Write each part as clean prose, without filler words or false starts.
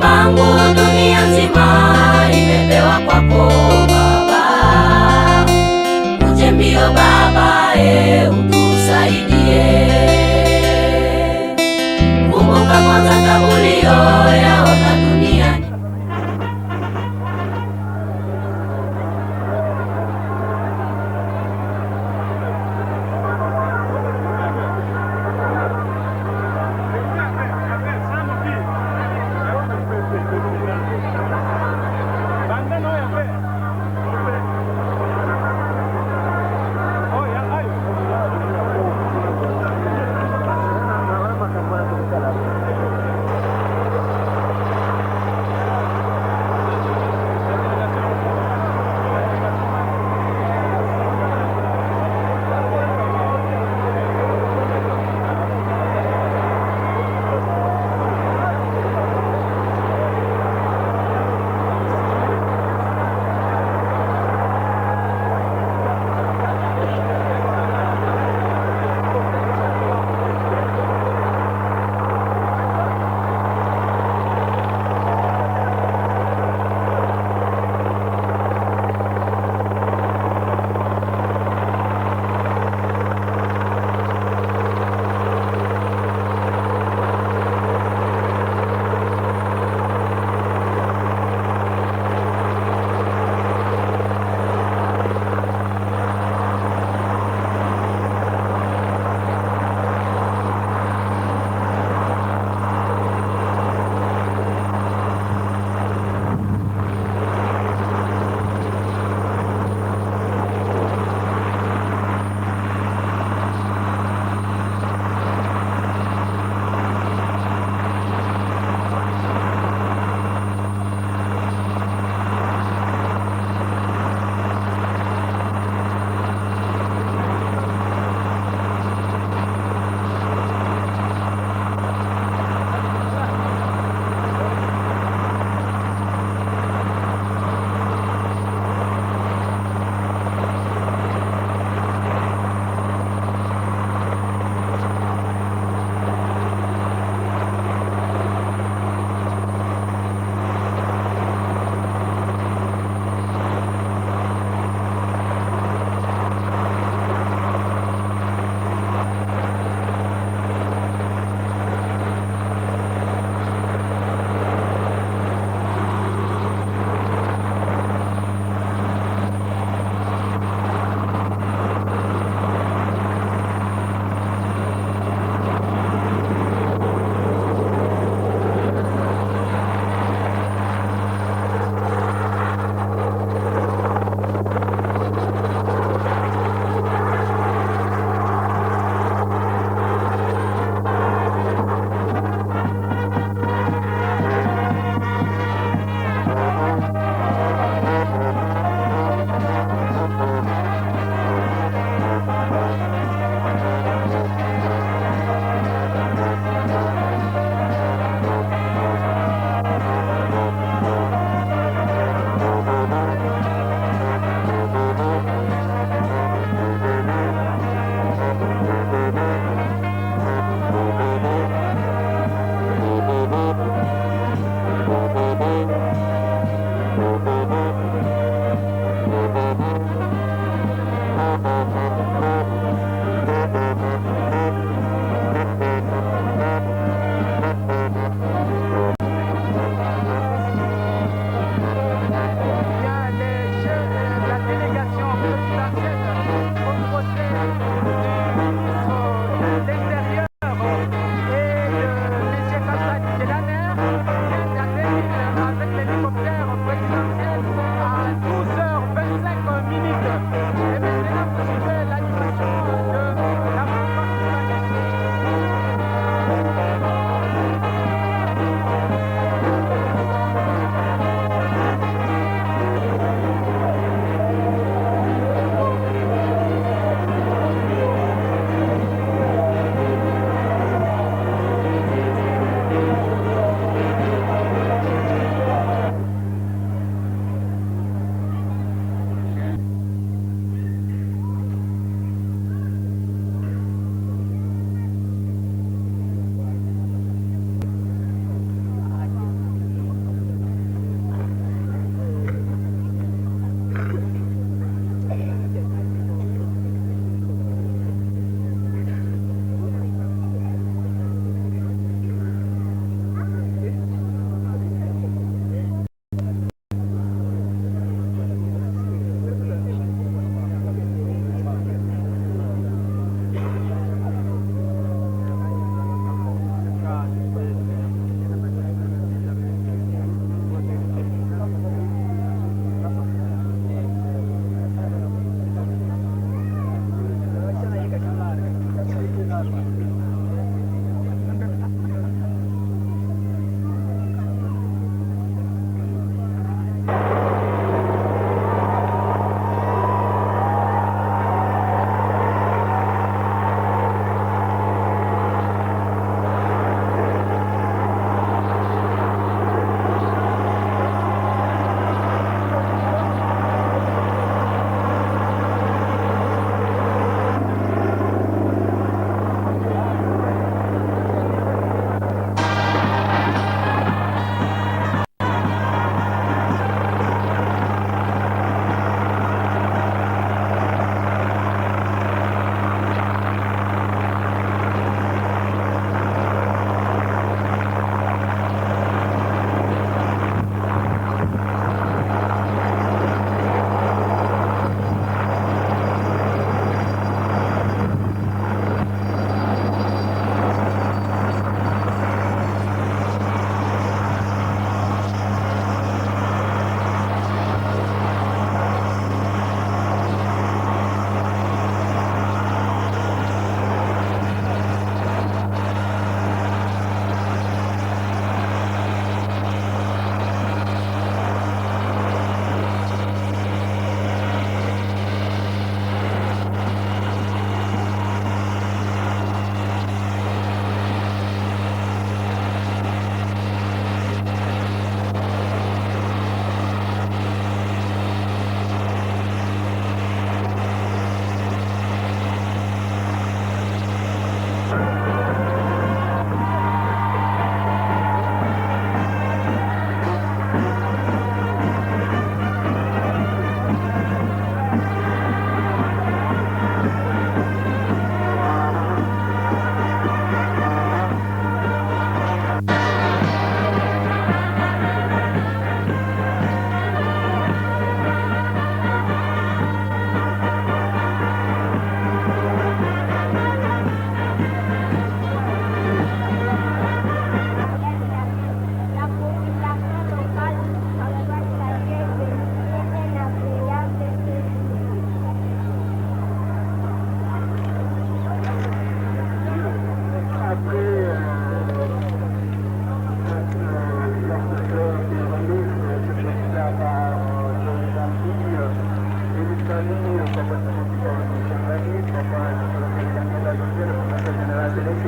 mamangu, dunia nzima imepewa kwako Baba. Uje mbio Baba, utusaidie. Kumbuka kwanza kabulio yaona duniani.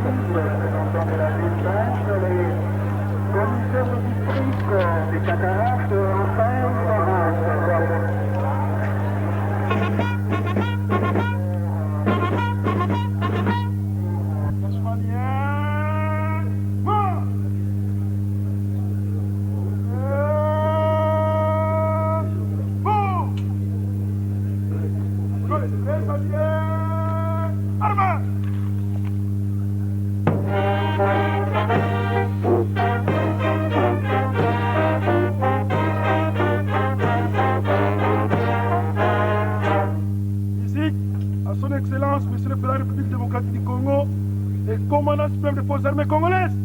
représentant de la ville, les commissaires de district des cataractes, Raphaël Barras. Excellence, Monsieur le Président de la République démocratique du Congo et commandant suprême des forces armées congolaises.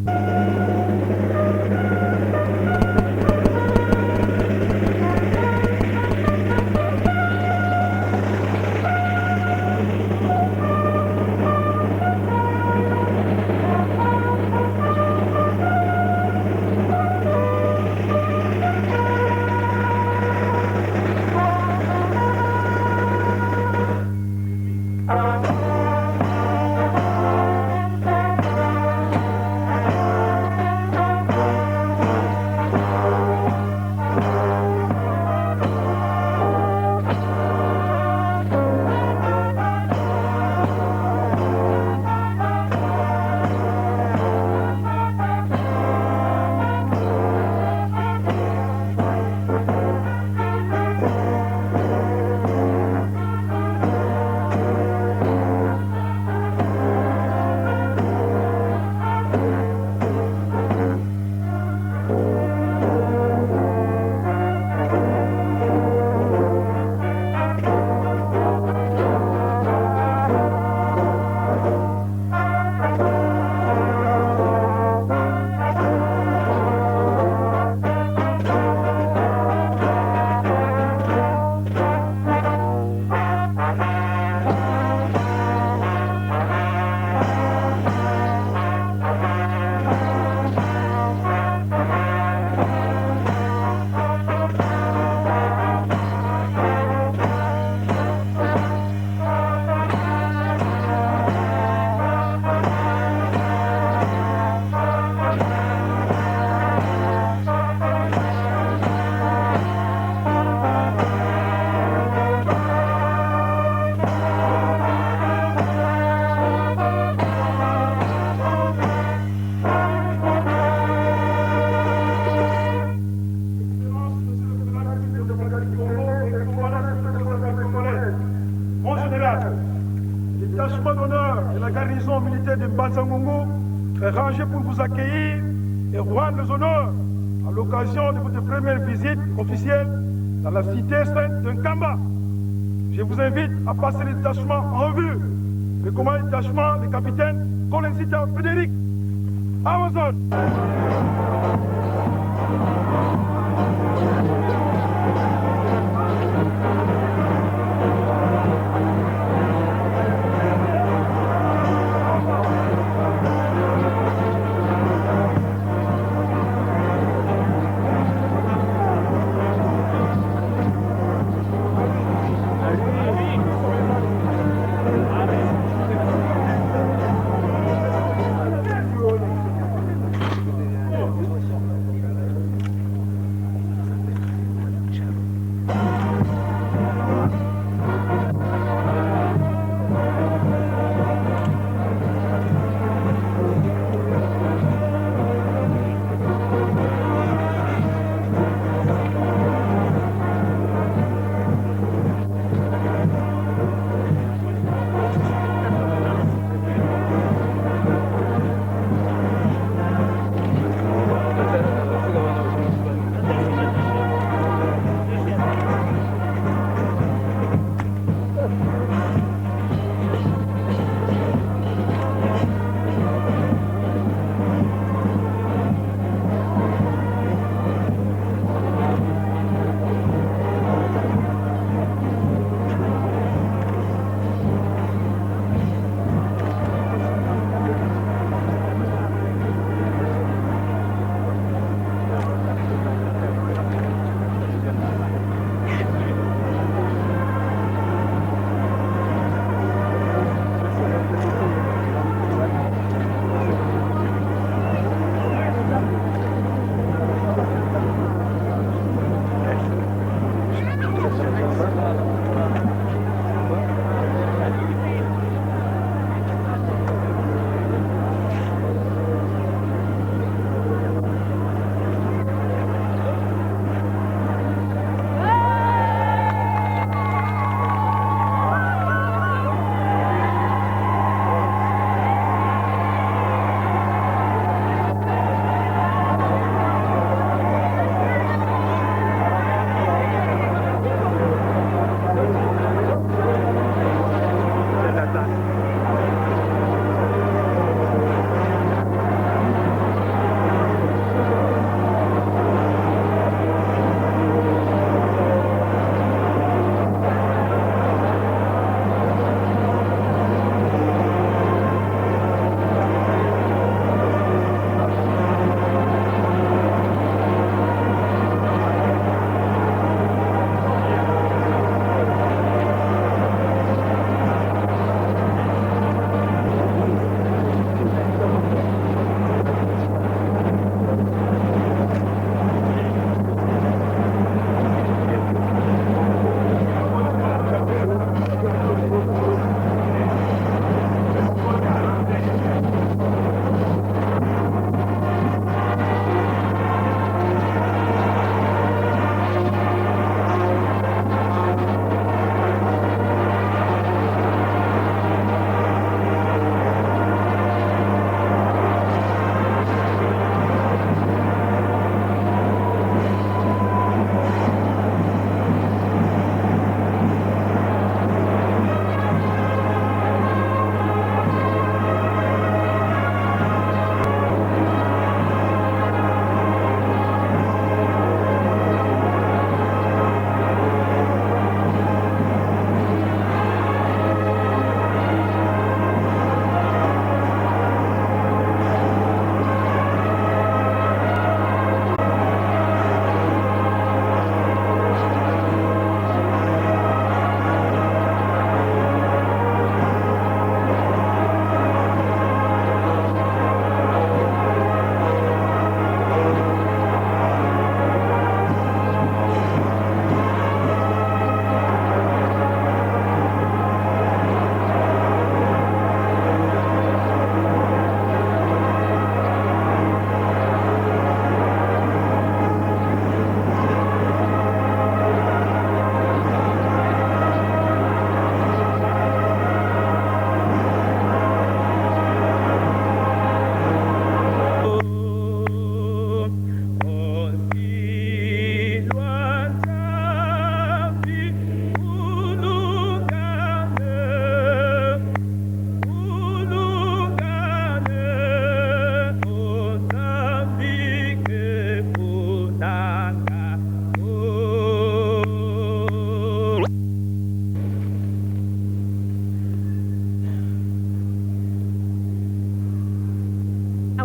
Le détachement d'honneur de la garnison militaire de Mbanza-Ngongo est rangé pour vous accueillir et rendre les honneurs à l'occasion de votre première visite officielle dans la cité sainte de Nkamba. Je vous invite à passer le détachement en revue. Le commandant du détachement, le capitaine Colensita Frédéric. Amazon.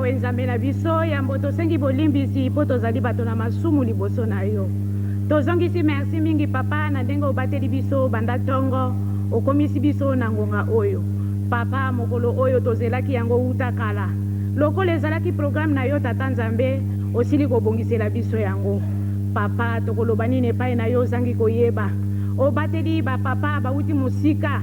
Wenzambe na biso yambo tosengi bolimbisi po tozali bato na masumu liboso na yo. Tozongisi merci mingi papa na ndenge obateli biso banda tongo okomisi biso na ngonga oyo. Papa mokolo oyo tozelaki yango uta kala. Lokola ezalaki programme na yo tata Nzambe osili kobongisela biso yango. Papa tokoloba nini epai na yo ozangi koyeba. Obateli ba papa bauti musika.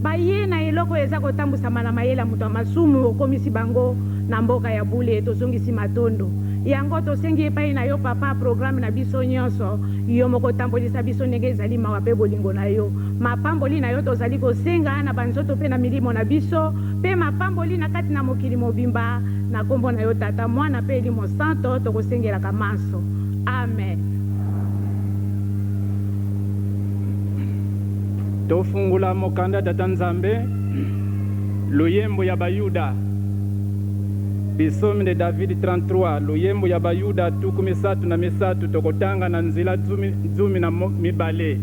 Baye na eloko eza kotambusama na mayela mutu masumu okomisi bango na mboka ya bule tozongisi matondo. Yango tosengi epai na yo papa programme na biso nyonso yo moko tambolisa biso ndenge ezali mawa pe bolingo na yo. Mapamboli na yo tozali kosenga na banzoto pe na milimo na biso pe mapamboli na kati na mokili mobimba na kombo na yo tata mwana pe elimo santo tokosengelaka manso. Amen. Tofungula mokanda tata Nzambe luyembo ya bayuda Bisomi de David 33 luyembo ya bayuda tuku misatu na misatu tokotanga na nzila zumi na mibale.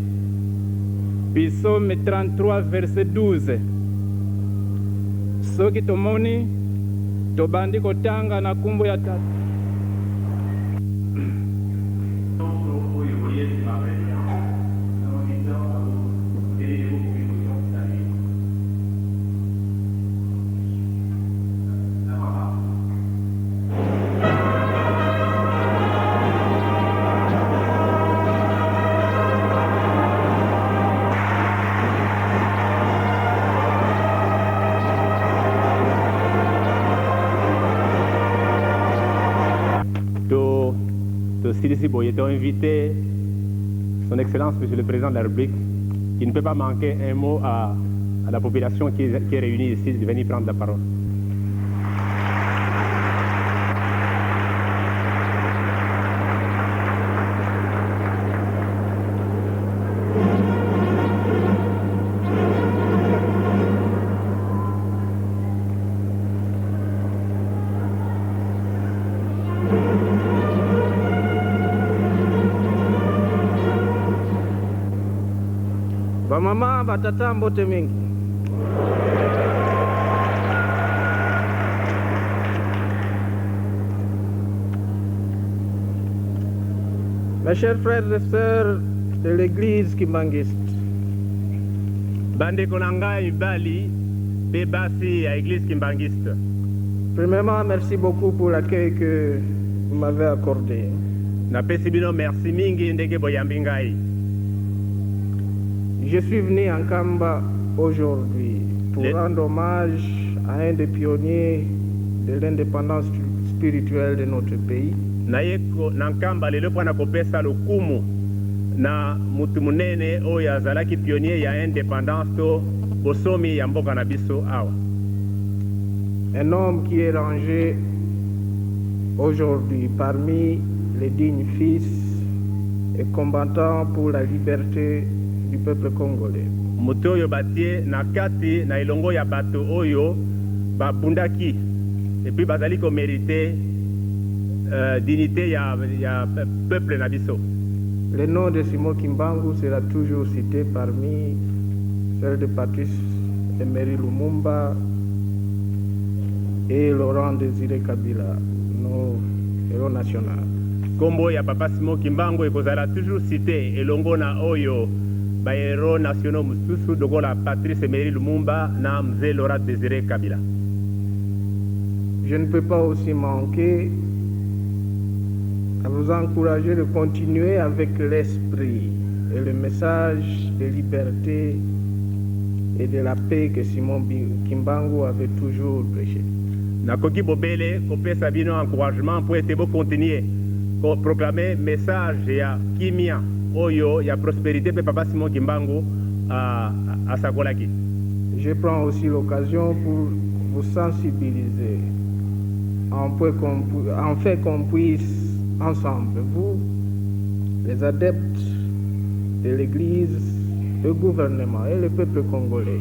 Bisomi 33 verset 12 soki tomoni tobandi kotanga na kumbo ya tata Ils ont invité son Excellence, Monsieur le Président de la République, qui ne peut pas manquer un mot à la population qui est réunie ici, de venir prendre la parole. Bamama batata mbote mingi. Mes chers frères et sœurs de l'église kimbangiste, Bande Konanga Ibali, Bébasi à l'église kimbangiste. Premièrement, merci beaucoup pour l'accueil que vous m'avez accordé. Napesibino merci mingi ndege boyambingai. Je suis venu en Kamba aujourd'hui pour rendre hommage à un des pionniers de l'indépendance spirituelle de notre pays. Naeko nankamba lelo pwana kopesa lokumu na mutu munene oyo azalaki pionnier ya indépendance to bosomi ya mboka na biso awa. Un homme qui est rangé aujourd'hui parmi les dignes fils et combattants pour la liberté du peuple congolais. Mutu oyo batie na kati na ilongo ya bato oyo babundaki et puis bazali ko mériter dignité ya peuple na biso. Le nom de Simon Kimbangu sera toujours cité parmi celle de Patrice Emery Lumumba et Laurent Désiré Kabila, nos héros nationaux. Kombo ya papa Simon Kimbangu ekozala toujours cité elongo na oyo ba héros nationaux mususu dokola Patrice Emery Lumumba na mzee Laurent Désiré Kabila. Je ne peux pas aussi manquer à vous encourager de continuer avec l'esprit et le message de liberté et de la paix que Simon Kimbangu avait toujours prêché. Nakoki bobele kopesa bino encouragement pour être beau continuer ko proclamer message ya kimia oyo ya prospérité pe papa Simon Kimbangu à Sakolaki. Je prends aussi l'occasion pour vous sensibiliser en fait qu'on puisse ensemble, vous, les adeptes de l'Église, le gouvernement et le peuple congolais,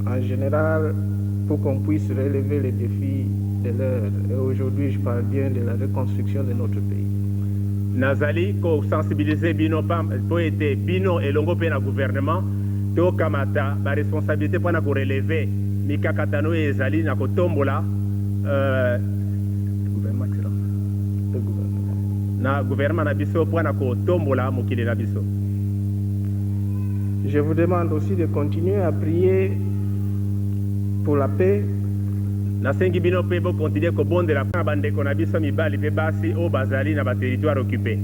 en général, pour qu'on puisse relever les défis de l'heure. Et aujourd'hui, je parle bien de la reconstruction de notre pays. Nazali ko sensibiliser bino pour être bino et longo pe na gouvernement to kamata ba responsabilité pour na ko relever mikakatano ezali na ko tombola na gouvernement na biso mpona kotombola mokili na biso. Je vous demande aussi de continuer à prier pour la paix. Nasengi bino mpe bokontinue kobondela mpona bandeko na biso mibali mpe basi oyo bazali na baterritoire occupé.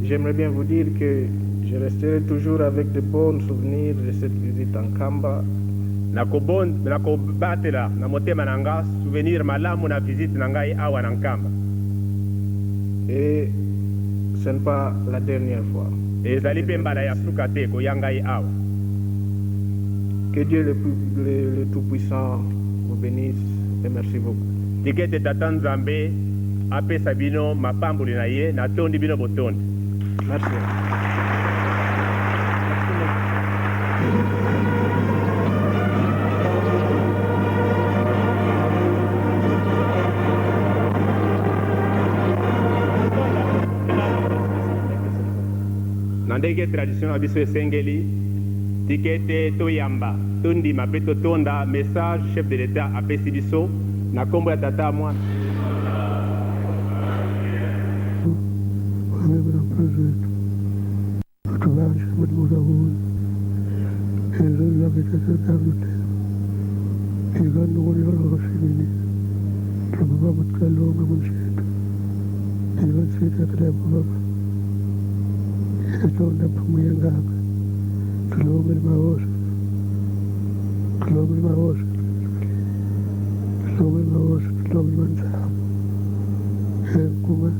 J'aimerais bien vous dire que je resterai toujours avec de bons souvenirs de cette visite en Kamba. Nakobatela na motema na nga souvenir malamu na visite na ngai awa na Nkamba. Et ce n'est pas la dernière fois. Ezali mpe mbala ya suka te koya ngai awa. Que Dieu le Tout-Puissant vous bénisse et merci beaucoup. Tikete tata Nzambe apesa bino mapamboli na ye natondi bino botondi. Merci. Na ndenge tradition na biso esengeli tikete toyamba tondima mpe totonda message chef de l'État apesi biso na kombo ya tata mwana. Tonda pamoja Tulobe maosha manzao kuma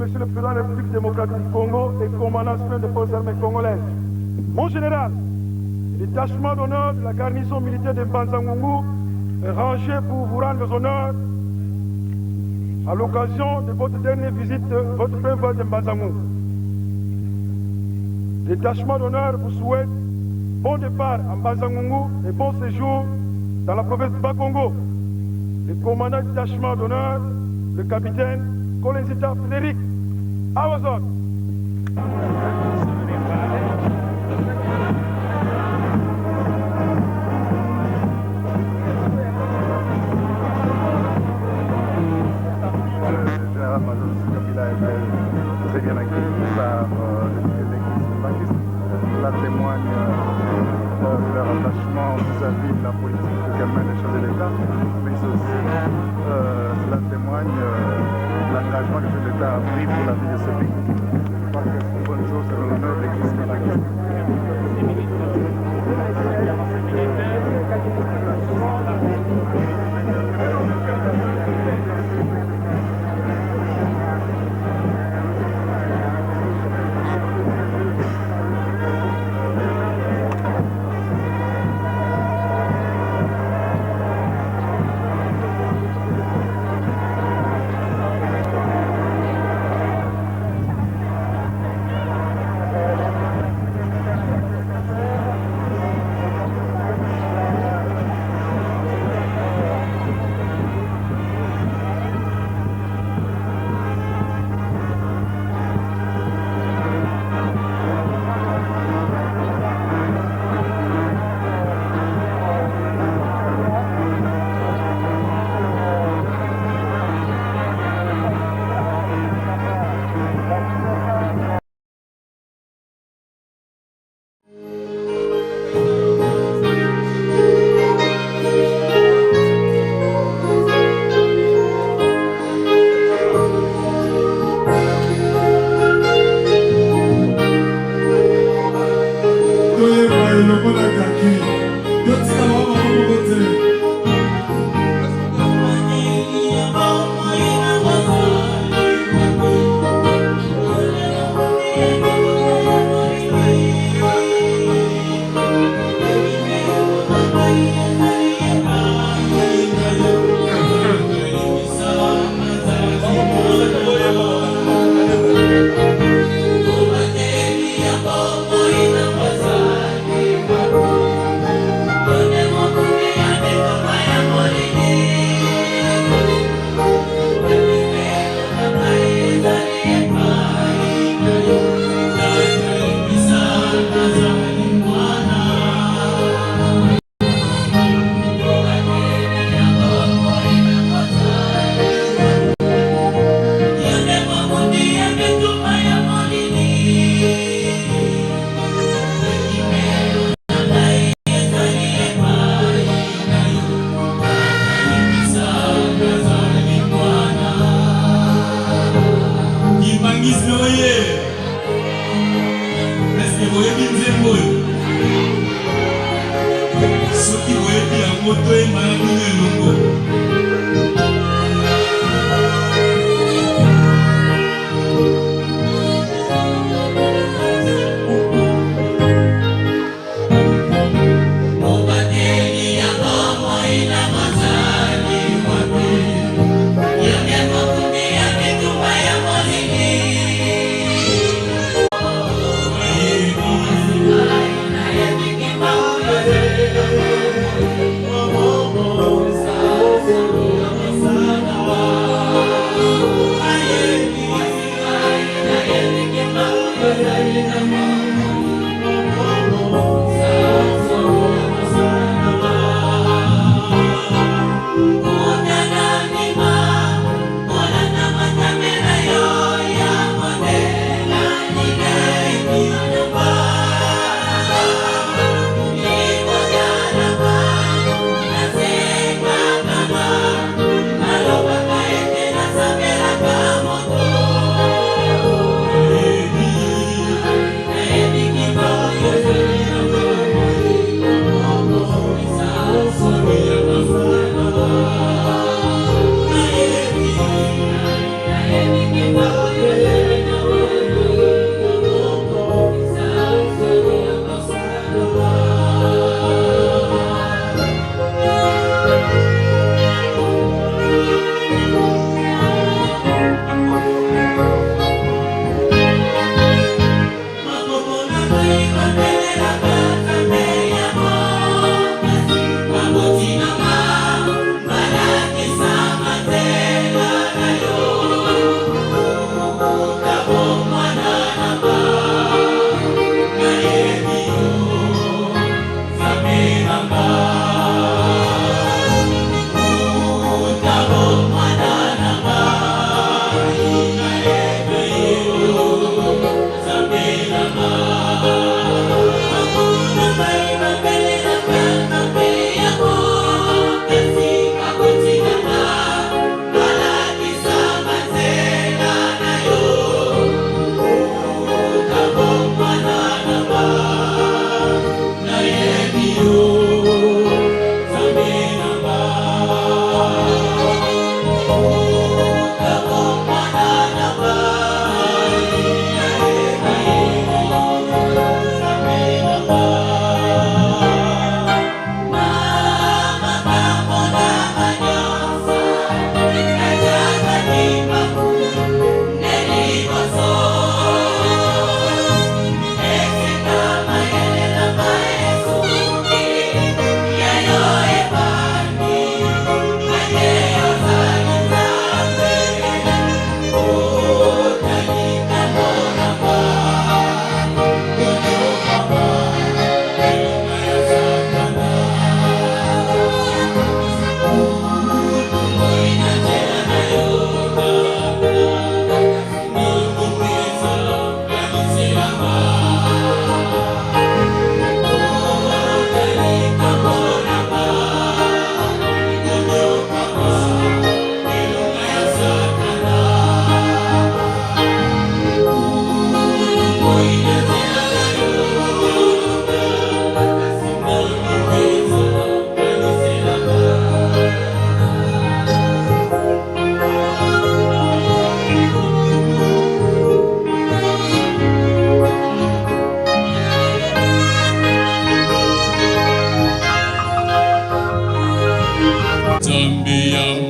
Monsieur le Président de la République démocratique du Congo et commandant suprême des forces armées congolaises. Mon général, le détachement d'honneur de la garnison militaire de Mbanza-Ngungu est rangé pour vous rendre les honneurs à l'occasion de votre dernière visite, votre premier vol de Mbanza-Ngungu. Le détachement d'honneur vous souhaite bon départ à Mbanza-Ngungu et bon séjour dans la province de Bas-Congo. Le commandant du détachement d'honneur, le capitaine Kolenzita Frédéric, à vos ordres. Le général-major Kabila est très bien accueilli par l'église baptiste. Cela témoigne de leur attachement vis-à-vis de la politique que mène les chefs de l'État, mais aussi cela témoigne de l'engagement que le chef de l'État a pris pour la vie de ce pays. Je crois que c'est une bonne chose selon l'honneur de l'église baptiste.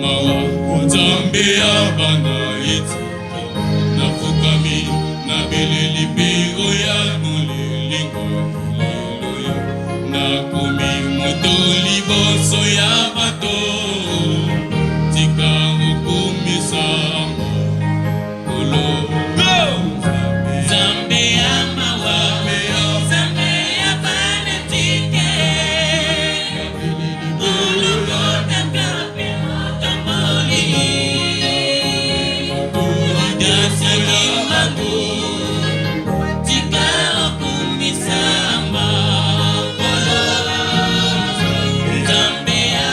mawa nzambe ya bana etika nafukami nabeleli mpe oya molelingo leloya nakomi moto liboso ya bato tika okomisa kolo nzambe ya mawa nzambe ya bana tike olokota kape motomboli odasilimbangu tika okumisamba kolo nzambe ya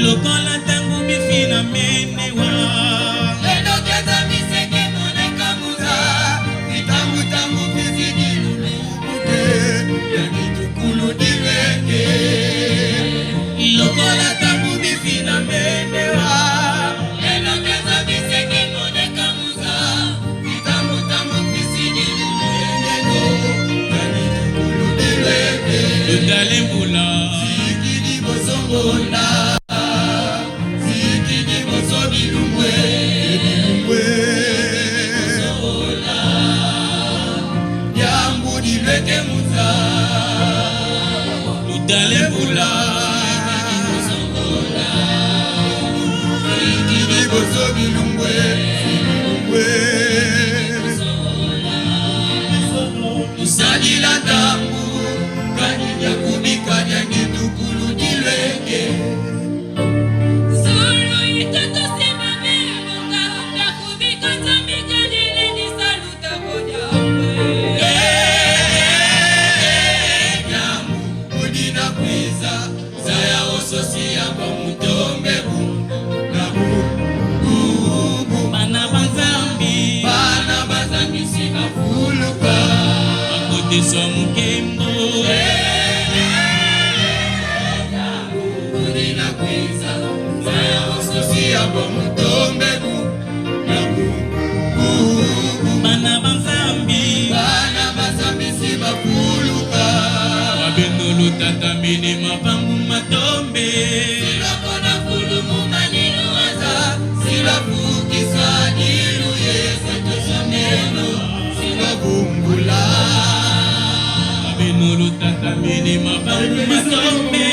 Lokola tangu mifina menewa Lendo keza miseke moneka muza Vitambu tangu fiziki lulubuke Yani tukulu direke Lokola tangu mifina menewa Lendo keza miseke moneka muza Vitambu tangu fiziki lulubuke Yani tukulu direke Ludale mbula Zikini bosongola Ludalembula Usadila tangu Kanyinya kubikanya nitukulu dileke Solo itoto simame Munga Nakubikata mijalile ni saluta konyamwe Nyamu Udina kwiza Zaya ososi yamba mutombe Nabu Bana banzambi Sina fuluka Akote so mukembo Udina kwiza Zaya ososi yamba mutombe Bana banzambi Sina fuluka Wabendo lutatamini mapangu matombe Sila kona fulumu maninu waza Sila fukisa nilu yesa tosameno Sila bumbula Wabendo lutatamini mapangu matombe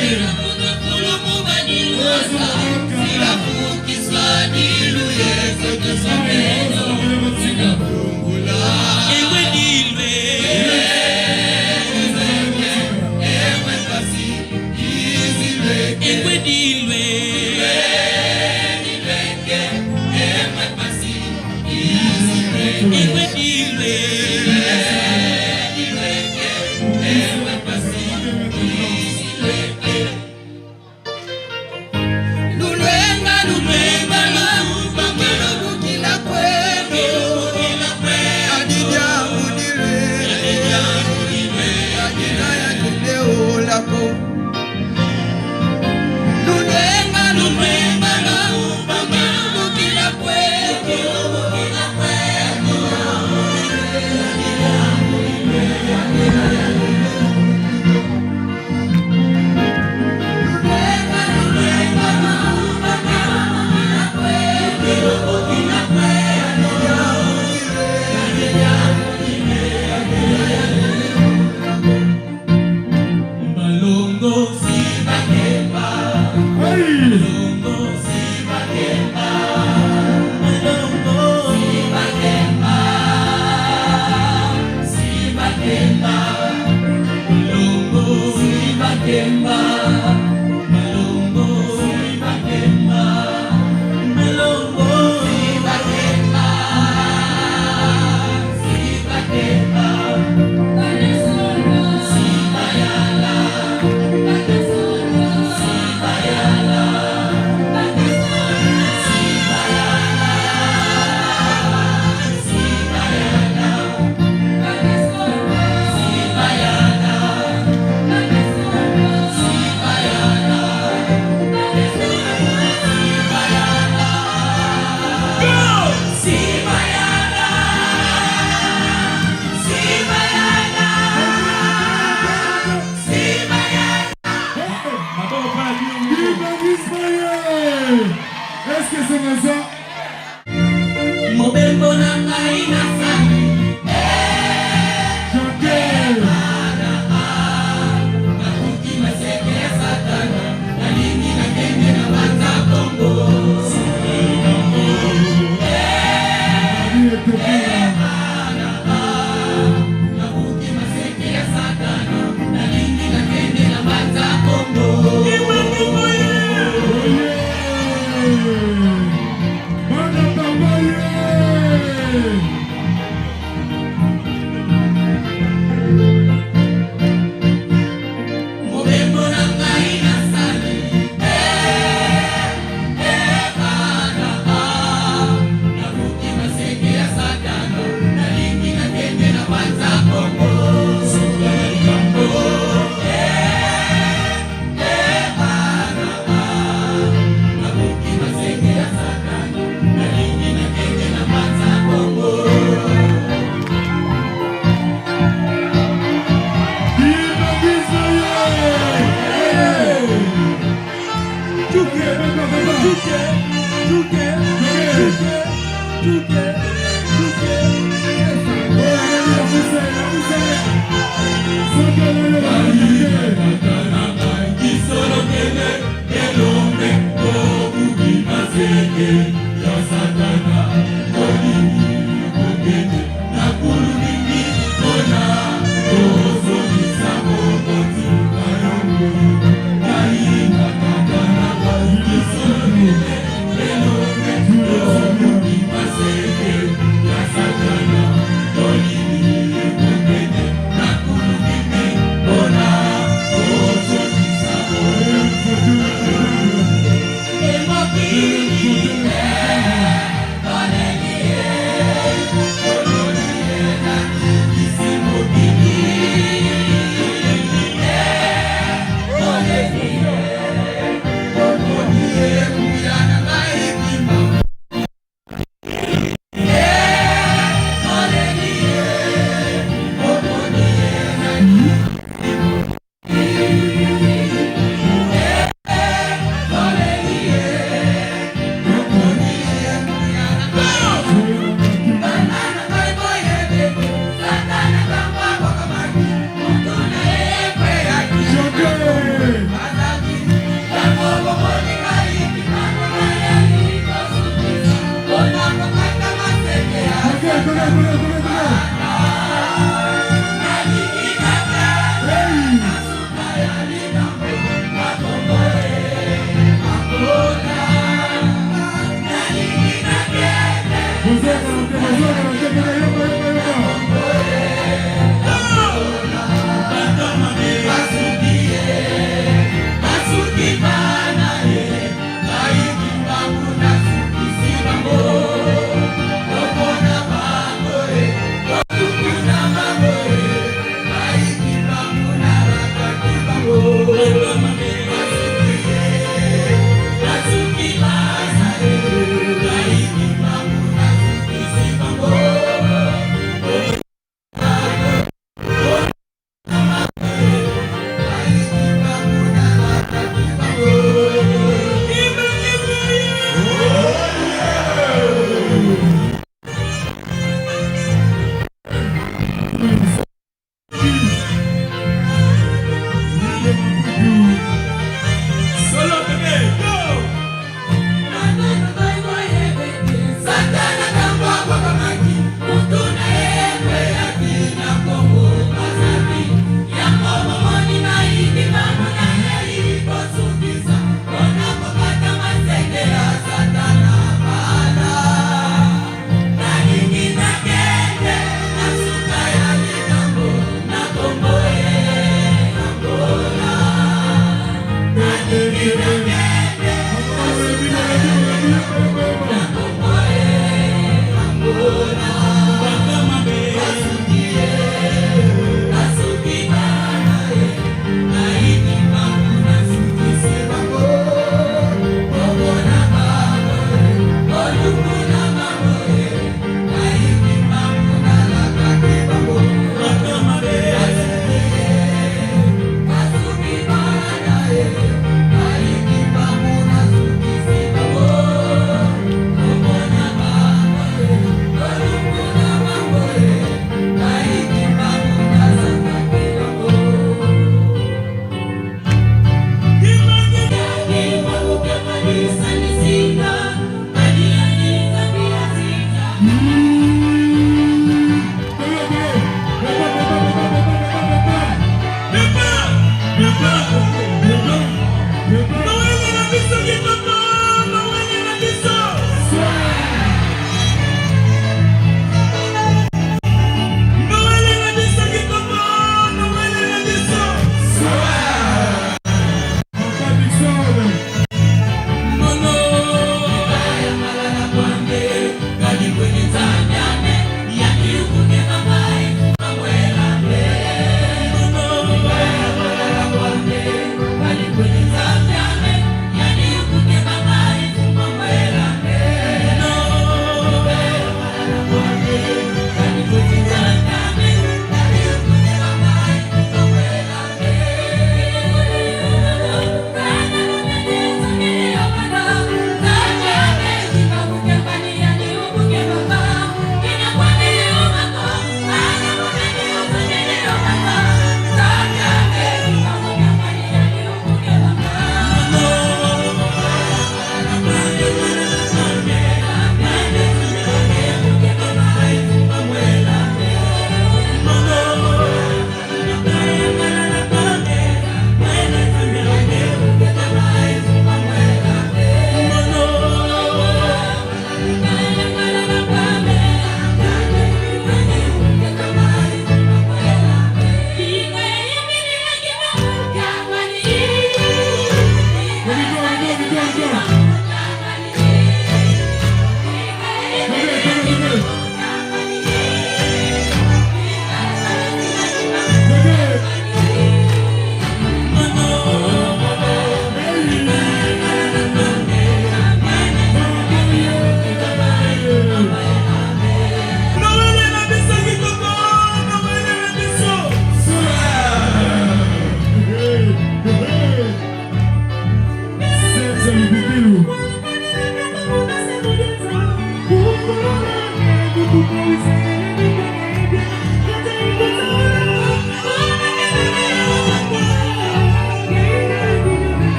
Sila kona fulumu maninu waza Sila fukisa nilu yesa tosameno Sila bumbula Ewe dilwe Ewe kasi Izileke Ewe dilwe Ewe kasi Izileke Ewe dilwe Est-ce que c'est ça? Mobembo na ngai na sani Nakuti maseke ya satana Nalingi na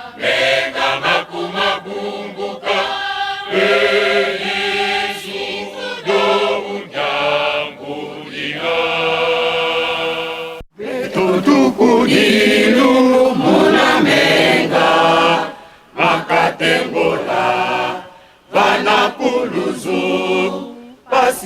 Venga makuma bunguka,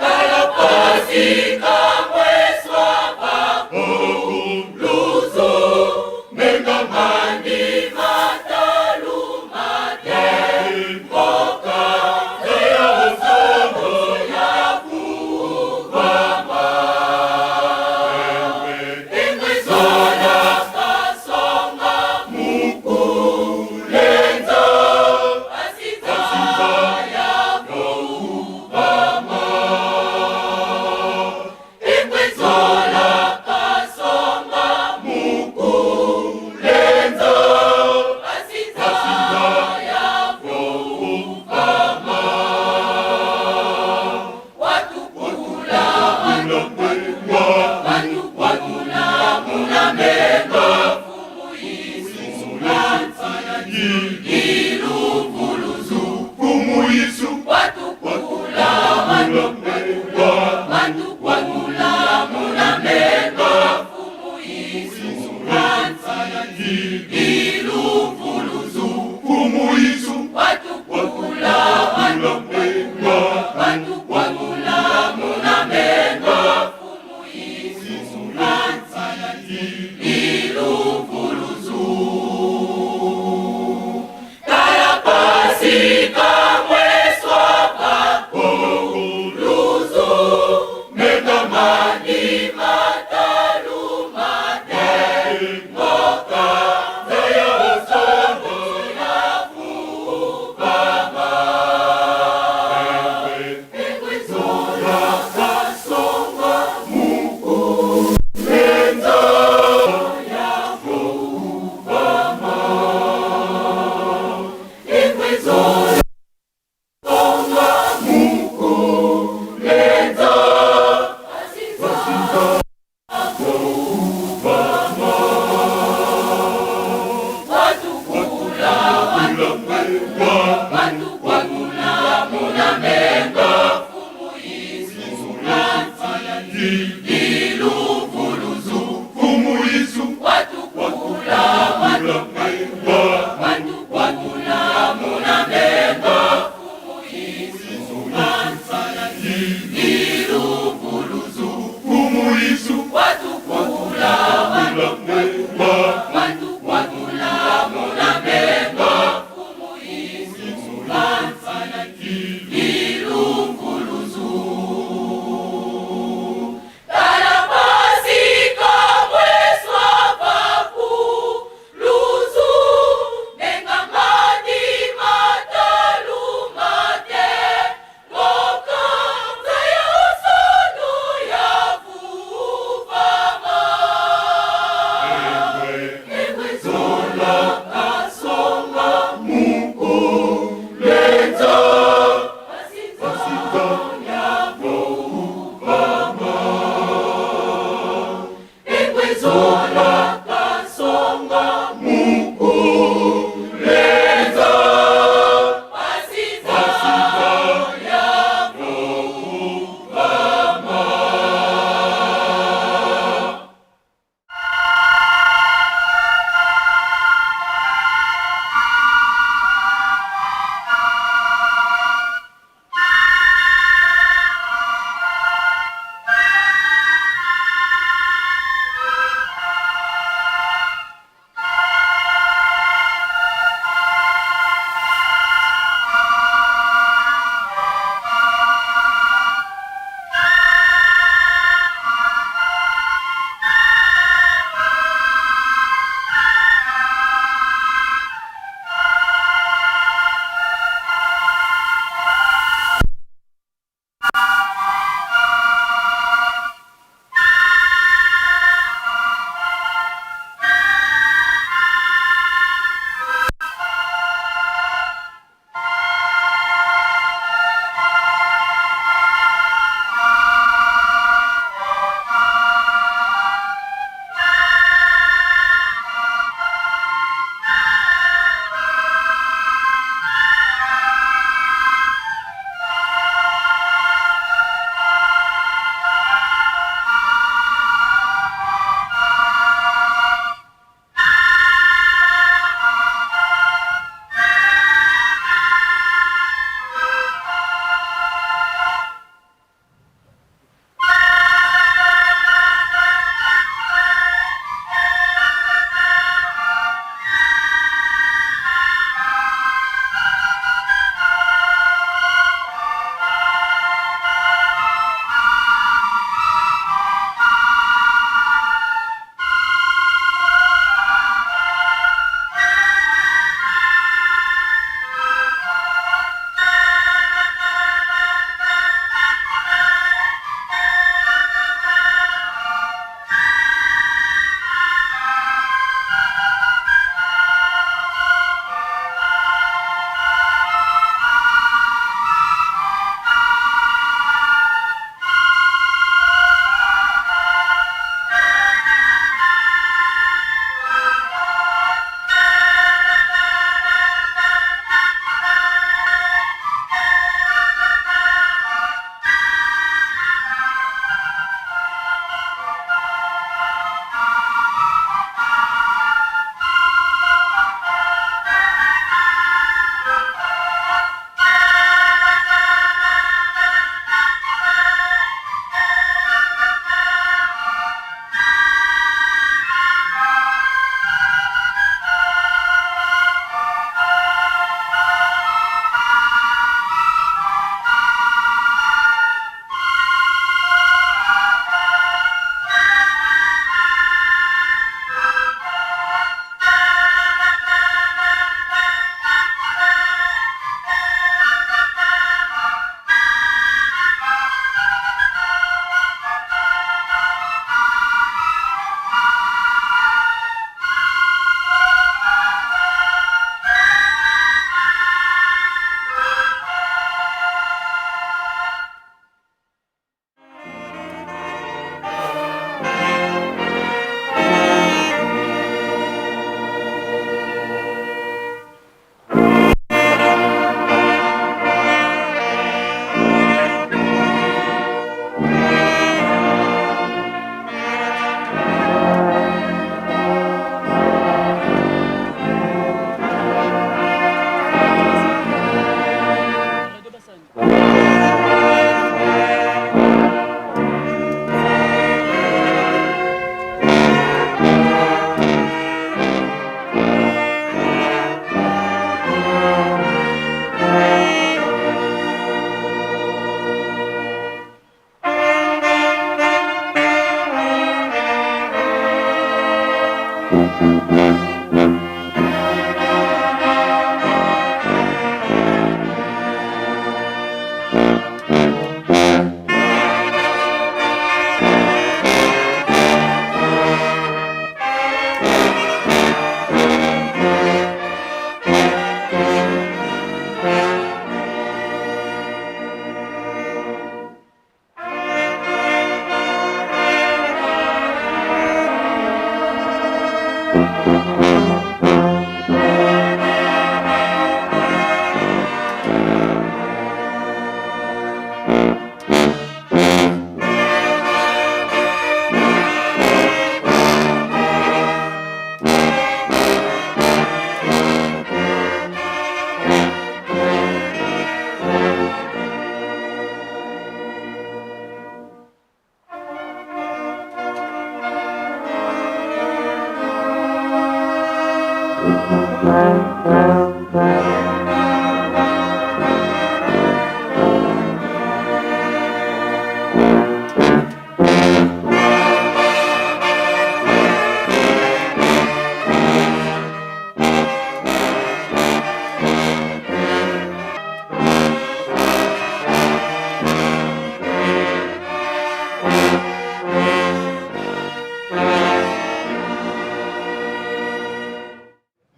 Kalapasi kamwe swapa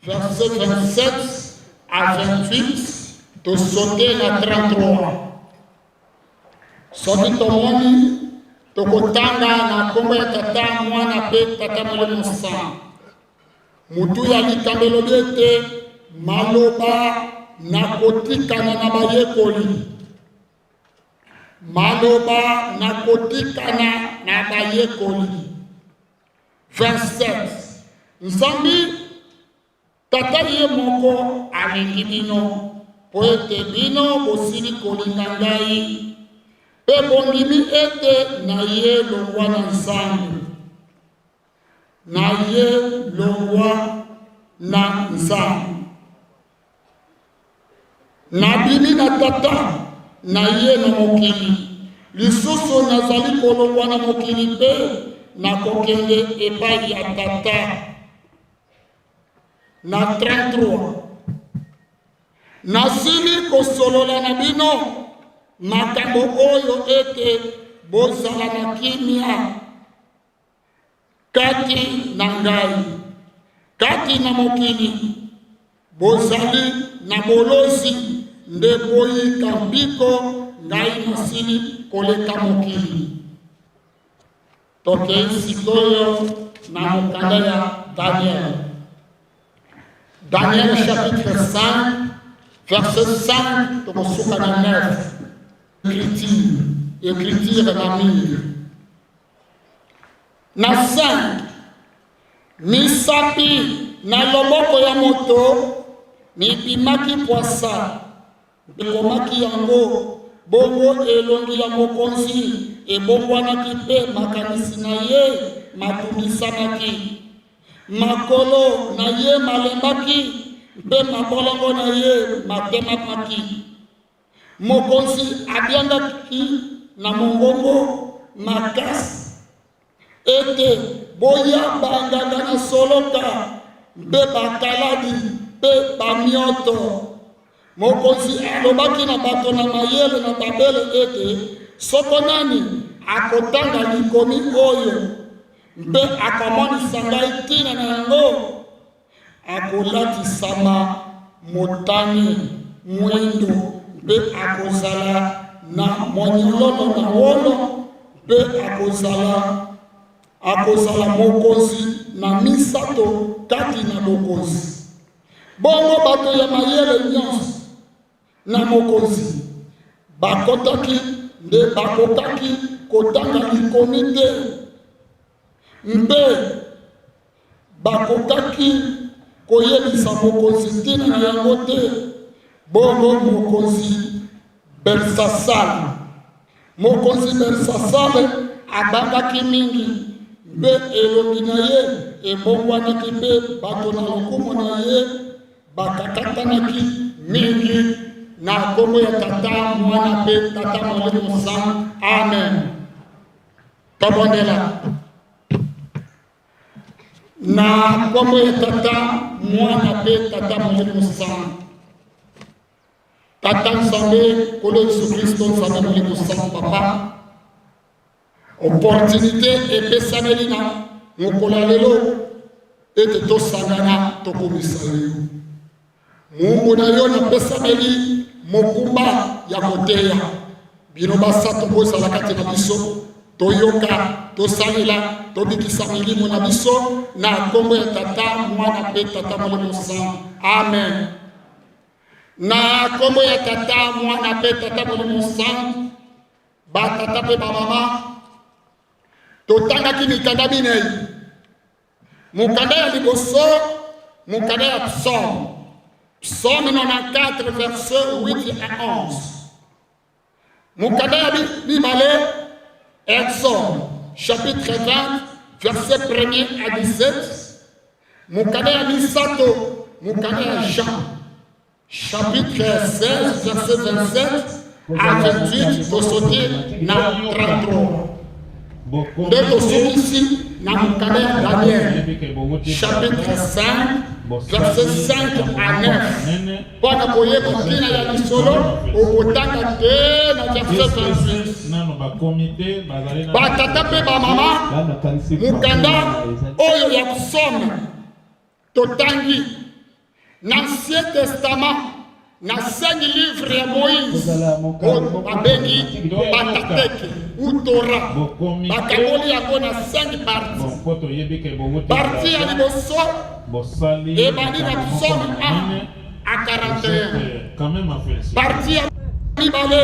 Verset 27 à 28 de sauter la 33. Soki tomoni tokotanga na kombo ya tata mwana pe tata molemo sa. Mutu ya likambelo ete maloba na kotikana na bayekoli. Maloba na kotikana na bayekoli. 27. Nzambi tata ye moko alingi bino po ete bino bosili kolinga ngai pe bondimi ete na ye longwa na Nzambe. Na ye longwa na Nzambe. Nabimi na tata na ye na mokili. Lisusu nazali kolongwa na mokili pe na kokende epai ya tata. Na 33. Nasili kosolola na bino makambo oyo ete bozala na kimia kati na ngai. Kati na mokili bozali na bolozi nde boyika mpiko ngai nasili koleka mokili. Tokei sikoyo na mokanda ya Daniel. Daniel chapitre 5, verset 5, tokosuka na 9. Écriture na mire. Na 5, misapi na loboko ya moto, mipimaki poisa, bikomaki yango, bongo elongi ya mokonzi, ebongwanaki pe makanisi na ye, matumisanaki. Makolo na ye malembaki, mpe mabolongo na ye matemamaki. Mokonzi abiandaki na mongongo makasi ete boya banganga na soloka mpe bakaladi mpe bamioto. Mokonzi alobaki na bato na mayele na babele ete soko nani akotanga likomi oyo mpe akomonisa ngai tina na yango, akolatisama motane mwindo mpe akozala na monyololo na wolo mpe akozala mokonzi na misato kati na bokonzi. Bongo bato ya mayele nyonso na mokonzi bakotaki nde bakokaki kotanga likomi te, mpe bakokaki koyebisa mokonzi ntina na yango te. Bongo mokonzi Belsasale abangaki mingi mpe elongi na ye ebongwanaki mpe bato na lokumu na ye bakakatanaki mingi na kombo ya tata mwana mpe tata molimo sa. Amen. Tobondela. na kombo ya tata mwana pe tata molimo sana tata nzambe kolo Yesu Kristo nzambe molimo sana papa opportunité epesameli na mokolo ya lelo ete tosangana tokomisa yo mungu na yo napesameli mokumba ya koteya bino basato bozala kati na biso toyoka tosalela tobikisa milimo na biso na kombo ya tata mwana pe tata molimo sana amen na kombo ya tata mwana pe tata molimo sana batata pe bamama totangaki mikanda minei mukanda ya liboso mukanda ya psaume psaume 94 verset 8 à 11 mukanda ya mibale Exode chapitre 20 verset 1er à 17 mukanda ya misato mukanda ya Jean chapitre 16 verset 27 à 28 tosote na 33 nde tosoki ici na mukanda ya Daniel chapitre 5 verset 5 à 9 mpona koyeba ntina ya lisolo okotanga te na verset 28 batata mpe bamama mukanda oyo ya psaume totangi na Ancien Testament na 5 livre ya Moïse babengi batateke ou Torah bakangoli yango na 5 parti ya liboso ebandi na psaume 1 à 41 parti ya mibale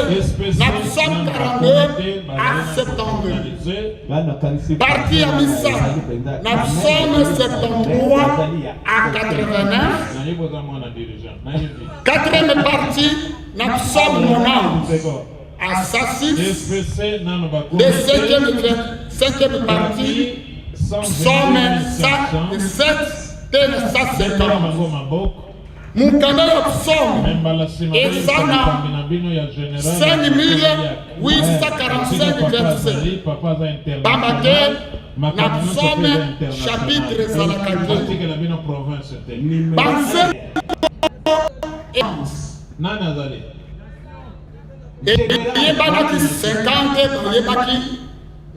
na psaume 42 à 72 parti ya misato na psaume 73 à 89 quatrième partie na psaume 90 à 106 de cinquième partie psaume 107 tena 150 mukanda ya psaume eza na 5845 verset pamba te na psaume chapitre ezalaka te banzembo eyebanaki 50 bayebaki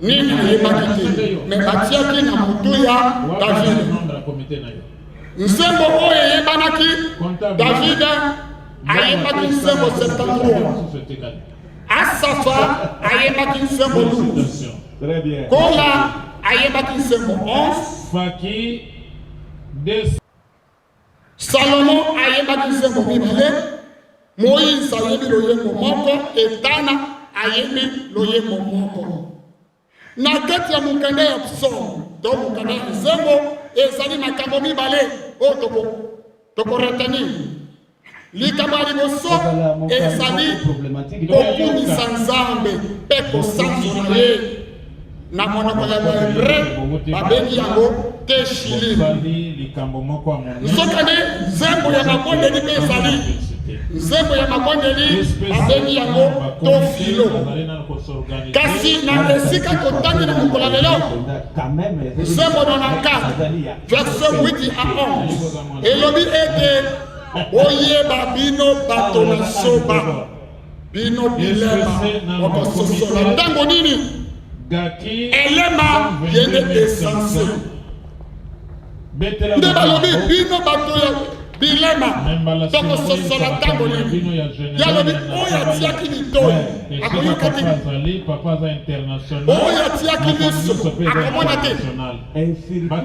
nini ayebaki te me batiaki na motu ya David nzembo oyo eyebanaki David ayebaki nzembo 73 Asafa ayebaki nzembo 12 Kola ayebaki nzembo 11 Salomo ayebaki nzembo 2 Moïse ayebi loyembo moko Etana ayebi loyembo moko na kati ya mukanda ya psaume to mukanda ya nzembo ezali makambo mibale oyo tokoretenir likambo ya liboso ezali kokumisa Nzambe mpe kosanzola ye na monoko ya bahebre babengi yango teshilim nzokande nzembo ya mabondeli mpe ezali nzembo ya mabondeli babengi yango tofilo kasi na esika totangi na mokolo ya lelo nzembo 94 verset 8 à 11 elobi ete boyeba bino bato na soba bino bilema okososola ntango nini elema yende esanse nde balobi bino bato ya bilema tokososola ntango nini yalobi oyo atiaki litoyi akoyoka te oyo atiaki miso akomona te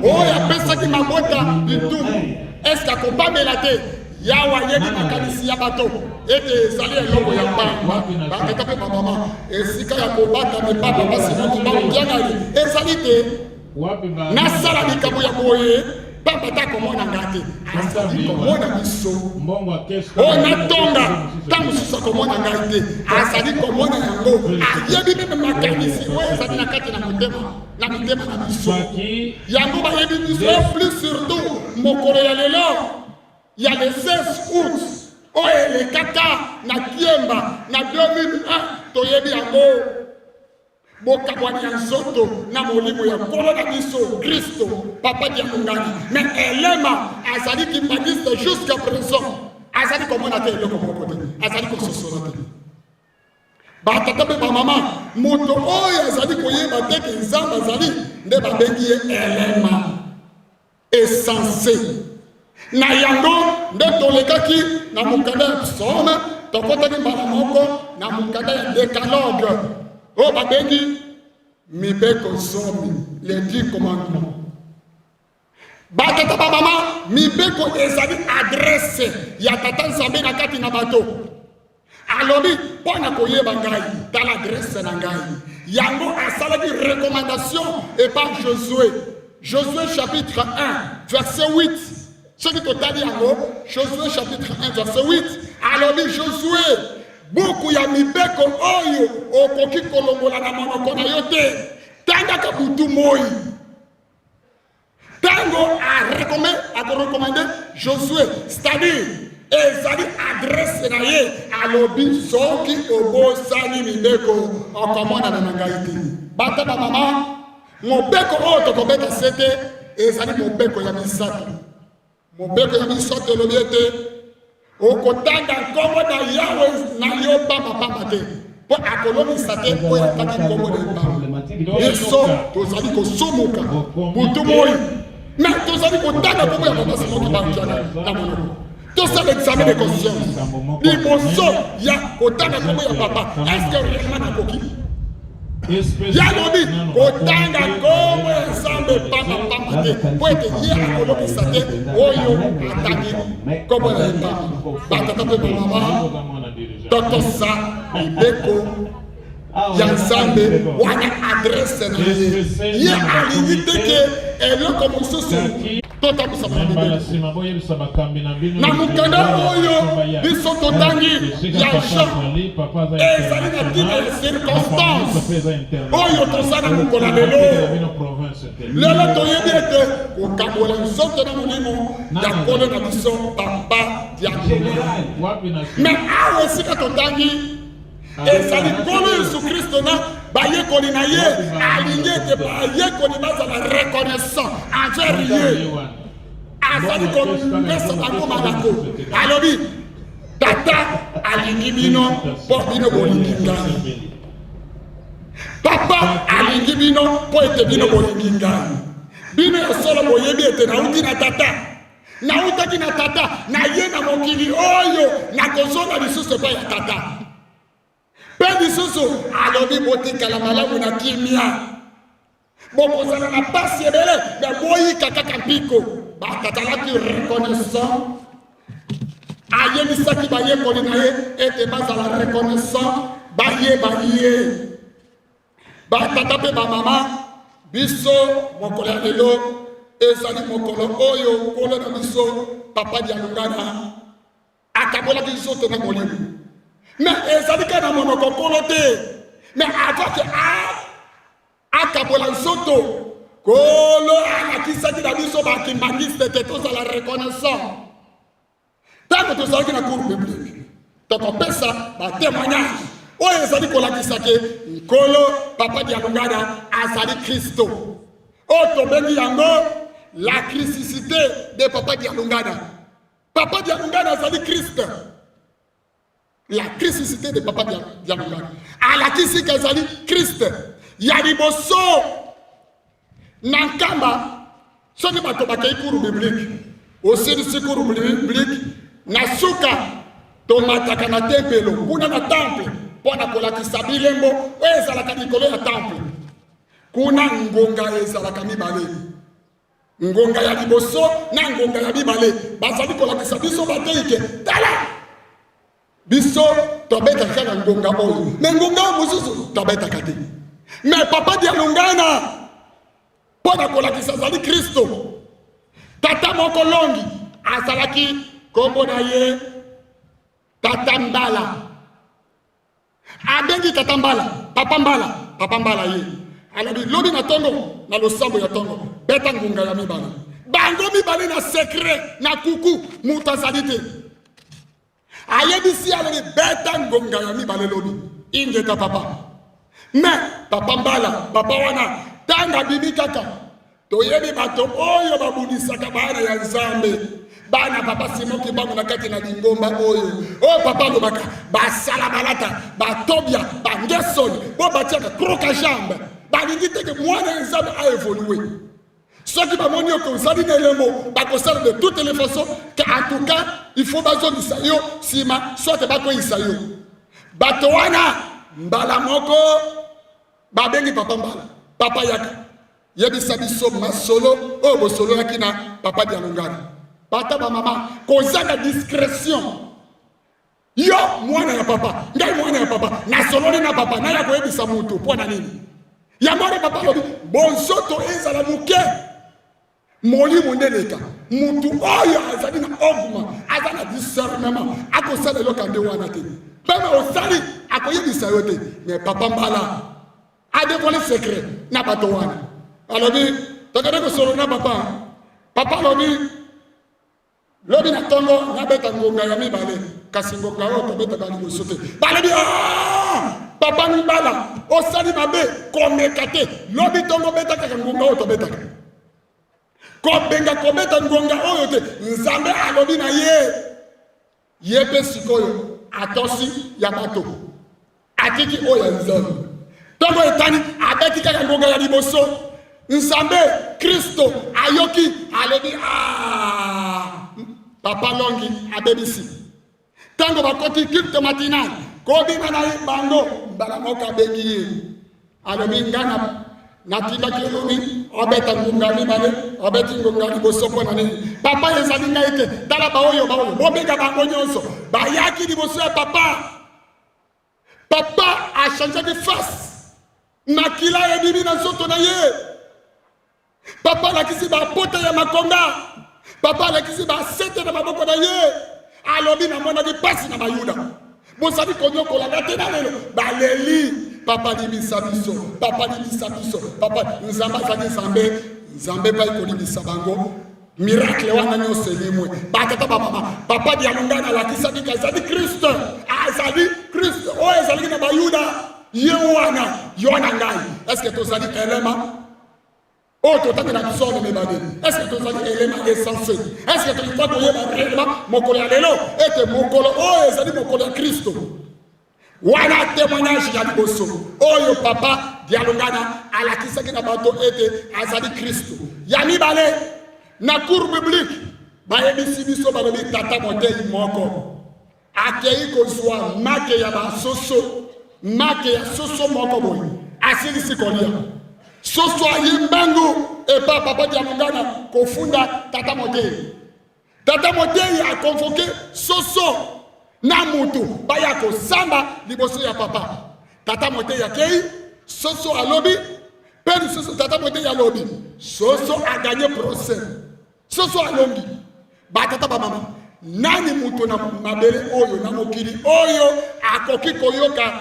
oyo apesaki mabota bitumu eske akobamela te yawa yebi makanisi ya bato ete ezali eloko ya mbamba batata mpe bamama esika ya kobata mipapa basinaki baobianali ezali te nasala likambo ya boye pamba ta komona nga te azali komona biso oyo natonga ntango mosusu akomona ngai te azali komona yango ayebi meme makanisi oyo ezali na kati na mitema na biso yango bayebi biso plus surtout mokolo ya lelo ya le 16 août oyo elekaka na kiemba na 2001 toyebi yango bokabwani ya nzoto na molimo ya nkolo na biso Kristo papa Dialungana. Mais elema azali kimbangiste jusqu'à présent azali komona te eloko moko te, azali kososola te. Batata pe bamama moto oyo azali koyeba te ke nzambe azali nde babengi ye elema essensé. Na yango nde tolekaki na mokanda ya psaume, tokotaki mbala moko na mokanda ya décalogue oyo babengi mibeko zomi, les 10 commandements. Batata bamama mibeko ezali adresse ya tata nzambe na kati na bato. Alobi pona koyeba ngai tala adresse na ngai. Yango asalaki recommandation et par Josué. Josué chapitre 1 verset 8. Ce qui totali yango Josué chapitre 1 verset 8. Alobi Josué beaucoup ya mibeko oyo okoki kolongola na monoko na yo te. Tanga ka butu moi. Tango a recommandé Josué, c'est-à-dire ezali adresse na ye alobi soki obosani mibeko okomona na ngai te. Bata ba mama mobeko oyo tokobeta sete ezali mobeko ya misato. Mobeko ya misato elobi ete okotanga nkombo na Yawe na yo pamba te po akolobisa te oyo ataki nkombo na Yawe. Yeso tozali kosomoka butu moi. Mais tozali kotanga nkombo ya papa simoki bankiana na monoko. Tout ça l'examen de conscience. Liboso ya kotanga nkombo ya papa. Est-ce que réellement nakoki? Yalobi kotanga nkombo ya nzambe pamba te po ete ye akolobisa te oyo ataki nkombo ya papa. Batata pe bamama totosa mibeko ya nzambe wana adresse na ye. Ye alingi te ke eloko mosusu totabusa mibeko. Na mukanda oyo biso totangi ya Jean ezali na tina ya circonstance oyo tozala mokola lelo. Lelo toyebi ete kokabola nzoto na molimo ya nkolo na biso papa Dialungana. Mais awa esika totangi ezali nkolo Yesu Kristo na bayekoli na ye alingi ete bayekoli bazala reconnaissant envers ye. Azali kopesa bango malako. Alobi tata alingi bino po bino bolingi ngai. Papa alingi bino po ete bino bolingi ngai. Bino esolo boyebi ete nauti na tata. Nautaki na tata na ye na mokili oyo nakozonga lisusu epai ya tata. Pe lisusu alobi botikala malamu na kimia. Bokozala na pasi ebele me boyika kaka mpiko. Batatalaki reconnaissant. Ayemisaki bayekoli na ye ete bazala reconnaissant baye. Batata pe bamama biso mokolo ya lelo ezali mokolo oyo nkolo na biso papa Dialungana akabolaki nzoto na molimo. Mais ezali ka na monoko nkolo te. Mais avant que akabola nzoto kolo alakisaki na biso bakimbangiste te tozala reconnaissant. Tango tozalaki na cours biblique tokopesa batémoignage oyo ezali kolakisa ke nkolo papa Dialungana azali Kristo. Oyo tobengi yango la christicité de papa Dialungana. Papa Dialungana azali Christ. La christicité de papa Dialungana alakisi ke azali Christ. Ya liboso nankamba soki bato bakei cours biblique osilisi cours biblique na suka tomataka na tempelo kuna na temple mpona kolakisa bilembo oyo ezalaka likolo ya temple. Kuna ngonga ezalaka mibale, ngonga ya liboso na ngonga ya mibale. Bazali kolakisa biso bateike tala biso tobetaka kaka ngonga oyo me ngonga mosusu tobetaka te. Mais papa Dialungana mpona kolakisa azali Kristo. Tata moko longi azalaki kombo na ye tata mbala. Abengi tata mbala papa mbala ye. Alobi lobi na tongo na losambo ya tongo beta ngonga ya mibale. Bango mibale na secret na kuku mutu azali te. Ayebisi alobi beta ngonga ya mibale lobi ingeta papa. Mais papa mbala, papa wana tanga bibi kaka. Toyebi bato oyo babudisaka bana ya Nzambe. Bana papa Simon Kibangu na kati na Lingomba oyo. Oh papa lobaka basala balata, batobia, bangesoni, bo batiaka kroka jambe. Balingi teke mwana ya Nzambe a évolué. Ceux qui m'ont dit que vous allez les mots, de toutes les façons, qu'en tout cas, il faut bazo d'Isaïo, Sima, soit bako Isaïo. Batoana, Mbala Moko, Babengi Papa Mbala, Papa Yaka, Yebi Sabiso, Masolo, Oh Bosolo Yakina, Papa Dialongari. Pata Mama, Kozana discrétion. Yo, moi na papa, ngai moi na papa, na solo na papa, na ya koyebi Samuto, pour na nini. Ya moi papa lobi, bonsoto ezala muke. Moli mondeleka mutu oyo azali na ogma azana discernement akosala lokande wana te pema osali akoyebisa yo te mais papa mbala a dévoilé secret na bato wana alobi tokende kosolo na papa lobi na tongo na beta ngonga ya mibale kasi ngonga oyo tobetaka liboso te balobi papa mbala osali mabe komeka te lobi tongo betaka ngonga oyo tobetaka kobenga kobeta ngonga oyo te Nzambe alobi na ye pe sikoyo atosi ya bato atiki oyo Nzambe tongo etani abeti kaka ngonga ya liboso Nzambe Kristo ayoki alobi papa longi abebisi tango bakoti culte matinal kobima na bango mbala moka bengi ye alobi ngana natinda kilomi obeta ngungami bale obeti ngungami bosopo na nini papa ezali ngai te tala baoyo bobenga bango nyonso bayaki liboso ya papa a changé de face makila ebibi na nzoto na ye papa lakisi bapota ya makonga papa lakisi basete na maboko na ye alobi na monaki pasi na bayuda bosali konyokolanga te na lelo baleli papa libisa biso papa Nzambe azali Nzambe pai kolibisa bango miracle wana nyonso elimwe batata bamama papa dialongana alakisaki azali Kristo oyo ezalaki na bayuda ye wana yo na ngai est-ce que tozali elema oyo totaki na biso mibale est-ce que tozali elema essentiel est-ce que tolinga koyeba réellement mokolo ya lelo ete mokolo oyo ezali mokolo ya Kristo wana témoignage ya liboso oyo papa dialongana alakisaki na bato ete azali Kristo ya mibale na cour biblique bayebisi biso balobi tata motei moko akei kozwa make ya soso moko boye asilisi kolia soso ayimbangu epa papa dialongana kofunda tata motei akonvoke soso na mutu baya kosamba liboso ya papa tata motei akei soso alobi peni soso tata motei alobi soso aganye procès soso alongi batata bamama nani mutu na mabele oyo na mokili oyo akoki koyoka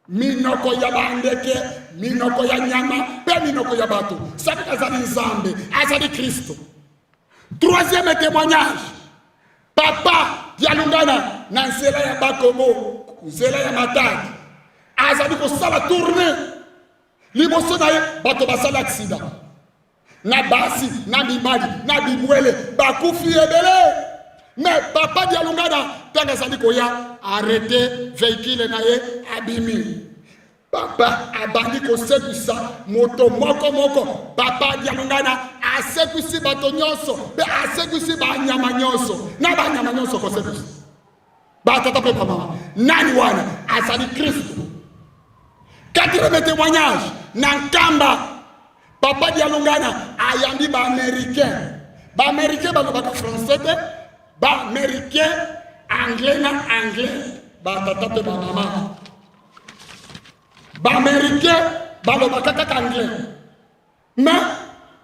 minoko ya bandeke minoko ya nyama pe minoko ya bato saki azali Nzambe azali Kristo. Troisième témoignage papa dialongana na nzela ya bakomo nzela ya matadi azali kosala tourner liboso na ye bato basala accident na basi na mibali na bimwele bakufi ebele mais papa dialongana tanga azali koya arrêter véhicule na ye abimi papa abandi kosekisa moto moko papa dialongana asekisi bato nyonso pe asekisi banyama nyonso na banyama nyonso kosekisa batata pe mama nani wana azali Kristo. Quatrième témoignage na nkamba papa dialongana ayambi ba américain balobaka français te ba américain anglais na anglais batata pe mama ba américain balobaka kaka anglais mais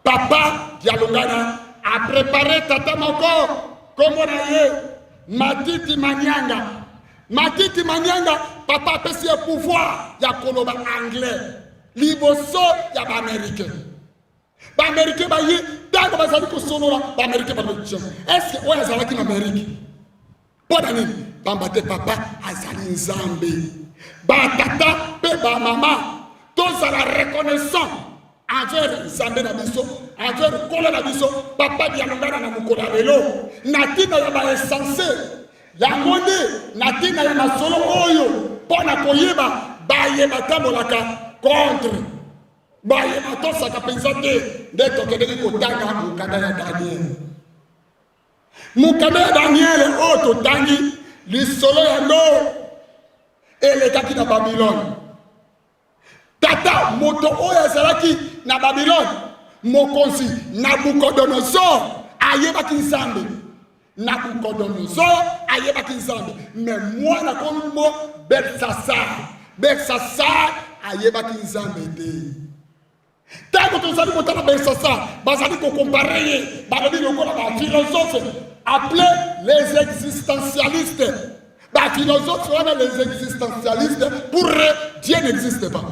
papa dialongana a préparé tata moko kombo na ye Matiti Manyanga papa apesi ye pouvoir ya koloba anglais liboso ya baaméricain baye ntango bazali kosolola baaméricain balobi est-ce que oyo azalaki na amérique mpo na nini pamba te papa azali Nzambe batata pe ba mama tozala reconnaissant envers Nzambe na biso, envers Kolo na biso, papa dialongana na mukolo lelo natina ya ba essence ya monde natina ya masolo oyo pona koyeba ba yeba tambolaka contre ba yeba tosaka pensa te nde tokedeki kotanga mukanda ya Daniel. Mukanda ya Daniel oyo totangi lisolo yango elekaki na Babylone. Tata moto oyo azalaki na Babylone mokonzi Nabucodonosor ayebaki Nzambe. Nabucodonosor ayebaki Nzambe. Mais mwana kombo Belshazzar ayebaki Nzambe te. Tango tozali kotala Belshazzar bazali kokompare ye balobi lokola ba philosophe appelé les existentialistes. Ba philosophe wana les existentialistes pour eux Dieu n'existe pas.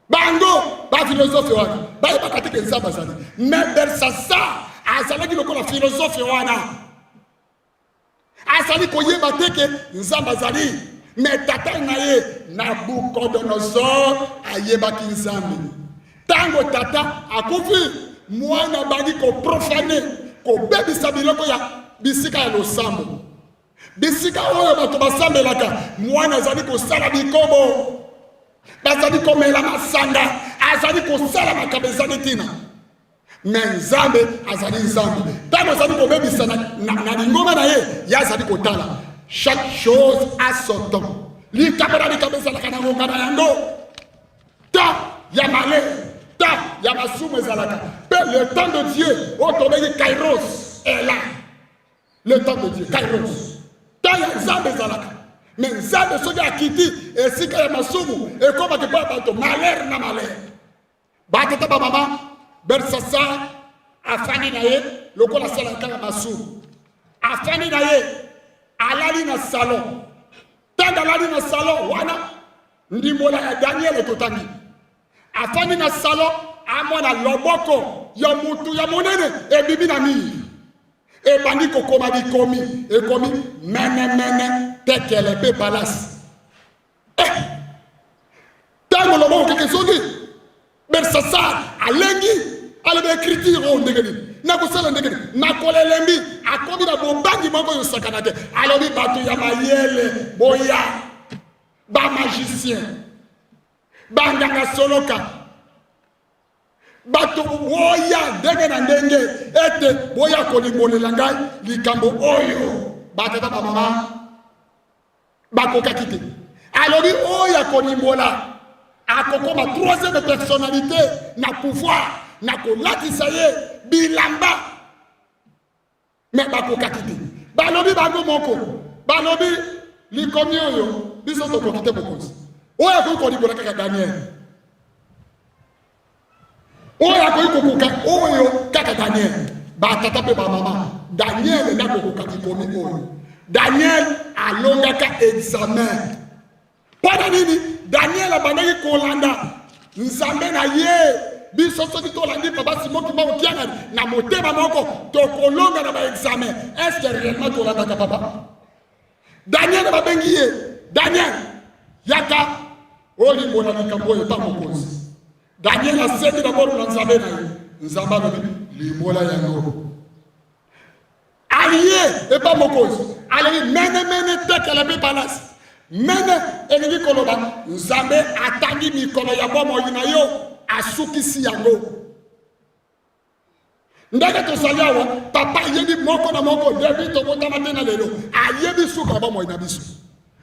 Bango ba philosophe wana ba yebaka te ke Nzambe azali. Mais Belshazzar azalaki lokola philosophe wana azali koyeba te ke Nzambe azali. Mais tata na ye Nabucodonosor ayebaki Nzambe. Tango tata akufi mwana bandi ko profane ko bebisa biloko ya bisika ya losambo. Bisika oyo bato basambelaka mwana azali kosala bikobo bazali komela masanga azali kosala makambo ezali ntina. Mais Nzambe azali Nzambe tango azali kobebisa na lingoma na ye azali kotala chaque chose à son temps. Likambo ezalaka na ngonga na yango ta ya malheur ta ya masumu ezalaka pe le temps de Dieu otobengi Kairos est là. Le temps de Dieu Kairos ta ya Nzambe ezalaka. Mais Nzambe soki akiti esika ya masumu ekomaki mpo ya bato malheur na malheur. Batata bamama Belshazzar afani na ye lokola asalaka ya masumu afani na ye alali na salon. Tanda alali na salon wana ndimbola ya Daniel etotangi afani na salon amona loboko ya mutu ya monene ebibi na mii ebandi kokoma bikomi ekomi mene tekele pe palace. Tango loboko keke soki Belshazzar alengi alebe écriture o ndengeni nakosala ndengeni nakolelembi akomi na bombangi moko yo sakana te alobi bato ya mayele boya ba magicien banganga soloka bato boya ndenge na ndenge ete boya kolimbolela ngai likambo oyo batata bamama bakokaki te alobi oyo kolimbola akokoma troisième personnalité na pouvoir na kolatisa ye bilamba. Mais bakokaki te balobi bango moko balobi likomi oyo biso tokoki te bokonzi oyo akoki kolimbola kaka Daniel oyo akoki kokoka oyo kaka Daniel batata mpe bamama Daniel nakokoka likomi oyo. Daniel alongaka examen mpona nini Daniel abandaki kolanda Nzambe na ye. Biso soki tolandi papa simoki moko kianga na motema moko tokolonga na ba examen. Est-ce que réellement tolandaka papa? Daniel babengi ye Daniel yaka olimbo na likambo oyo pa mokonzi. Daniel asengi d'abord na Nzambe na ye. Nzambe alobi limbola yango allié et pas mokonzi alobi mene tekele pe palace. Mene elingi koloba Nzambe atangi mikolo ya bomoi na yo asukisi yango. Ndenge tozali awa papa yebi moko na moko debi tokotama te na lelo ayebi suka bomoi na biso.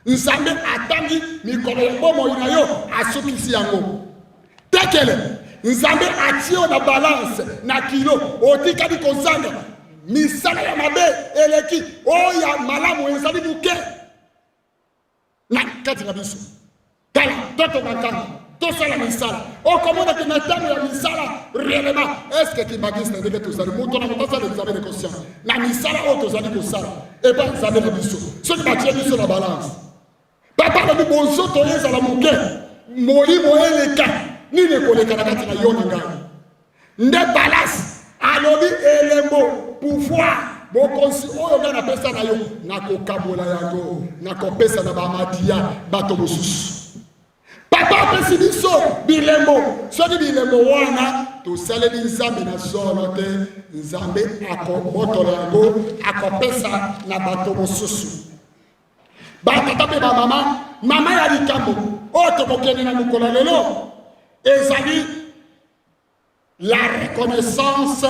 Nzambe atangi mikolo ya bomoi na yo asukisi yango. Tekele Nzambe atio na balance na kilo otikadi kozanga misala ya mabe eleki oya malamu ezali buke na kati na biso. Tala toto makanga tosala misala okomona ke na tango ya misala réellement est-ce que kibagisi na ndenge tozali moto na kotasa le Nzambe de conscience na misala oyo tozali kosala eba Nzambe na biso soki batie biso na balance papa lobi bozoto ezala moke molimo eleka nini ekoleka na kati na yo na ngai nde balance alobi elembo pouvoir bokonzi oyo ngai napesa na yo nakokabola yango nakopesa na bamadia bato mosusu papa apesi biso bilembo soki bilembo wana tosaleli nzambe na solo te nzambe akobotola yango akopesa na bato mosusu batata mpe bamama mama ya likambo oyo tokokende na mokolo lelo ezali la reconnaissance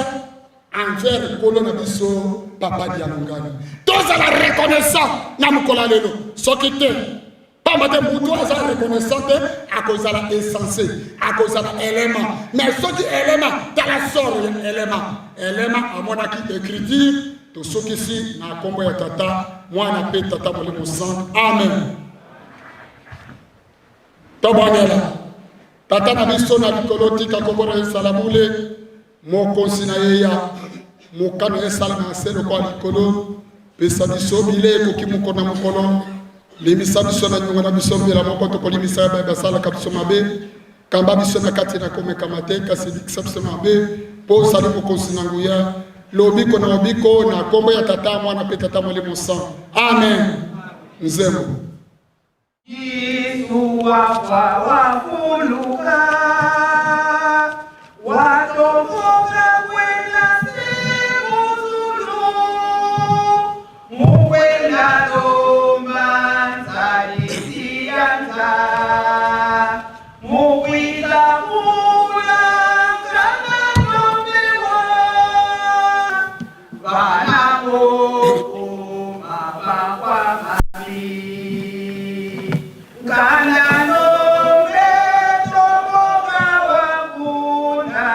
envers kolo na biso papa Dialungani tozala reconnaissant na mokolo lelo soki te pamba te mutu aza reconnaissant te akozala insensé akozala elema mais soki elema tala soro ya elema amonaki écriture tosokisi na kombo ya tata mwana mpe tata molimo saint amen tobongela tata na biso na likolo tika kombo esala bule mokonzi na ye ya mokano esala na se lokwa likolo pesa biso bile ekoki mokolo na mokolo limisa biso na nyongo na biso mbela moko tokolimisa ya basalaka biso mabe kamba biso na kati na komekama te kasi likisa biso mabe mpo osali mokonzi na nguya lobiko na lobiko na kombo ya tata mwana mpe tata molimo saint amen nzembo Yesu wafa wafuluka watomoka kwenda sehemu zulu mukwenda lomba nzalisianza mukwila mula kana nombewa vanamoko mabakwa mabi kana nombe tomoka wakuna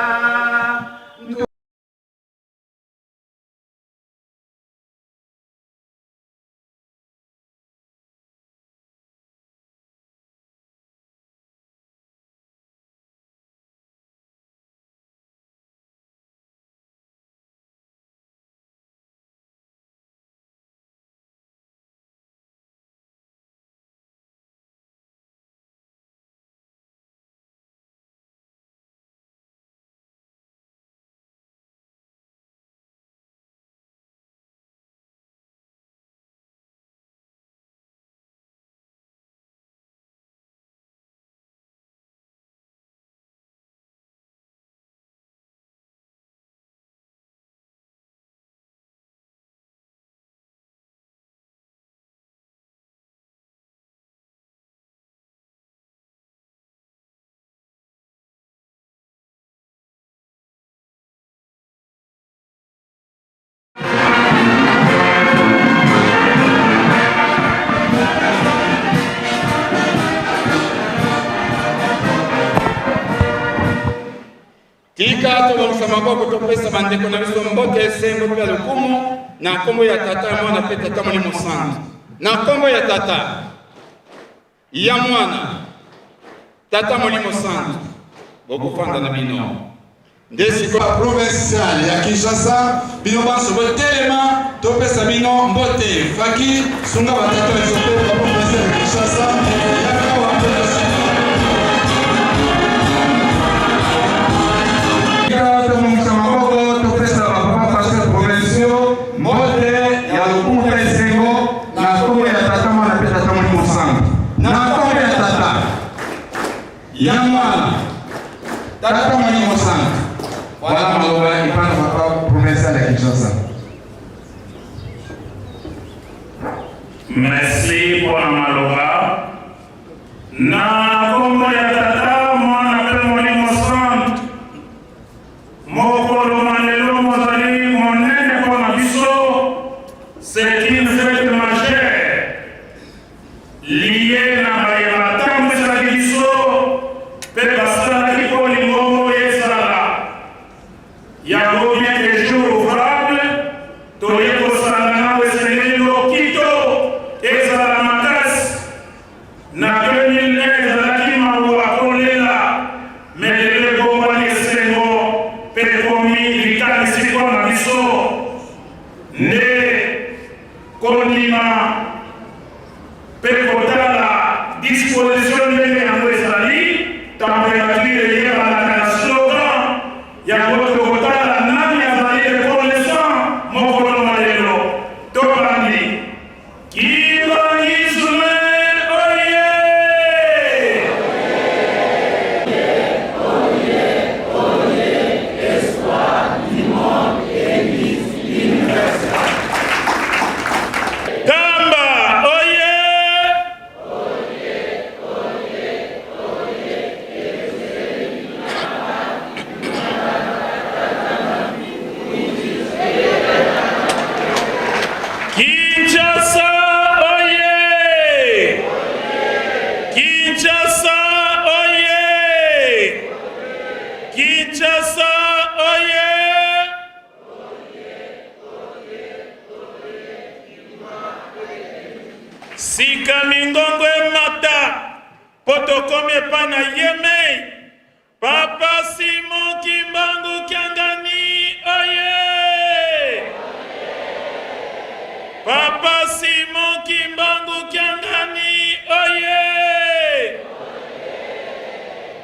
tika tolongisa maboko topesa bandeko na biso mbote esengo mpe lokumu na nkombo ya tata ya mwana mpe tata molimo santu na nkombo ya tata ya mwana tata molimo santu bokufanda na bino nde sikoyo provincial ya Kinshasa bino banso botelema topesa bino mbote faki sunga batata biso mpe ba provincial ya Kinshasa yakawa tolongisa maboko topesa bapapa pasteur provinciaux mbote ya lokumu mpe esengo na nkombo ya tata mwana mpe tata molimo santu na nkombo ya tata ya mwana tata molimo santu wala maloba ipana papa provincial ya Kinshasa. Merci pour la maloba. Na kombo ya tata mwana mpe molimo santu mokolo manelo mozali monene mpona biso. C'est une fête majeure liée na bayeba tambwiselaki biso mpe basalaki mpo lingongo ezala yango bien que jour ouvrable toye kosanga nawe esengeli lokito ezala makasi na 2009 ezalaki mawa kolela me lelo ekombwani esengo mpe ekomi likanisi mpona biso nde kondima mpe kotala disposition ndenge yango ezali température eyebanaka na slogan yango tokotala nani azali reconnaissant mokolo na lelo tobandi kibangisme oye tika mingongo emata poto komi epai na yeme Papa Simon Kimbangu Kiangani oye Papa Simon Kimbangu Kiangani oye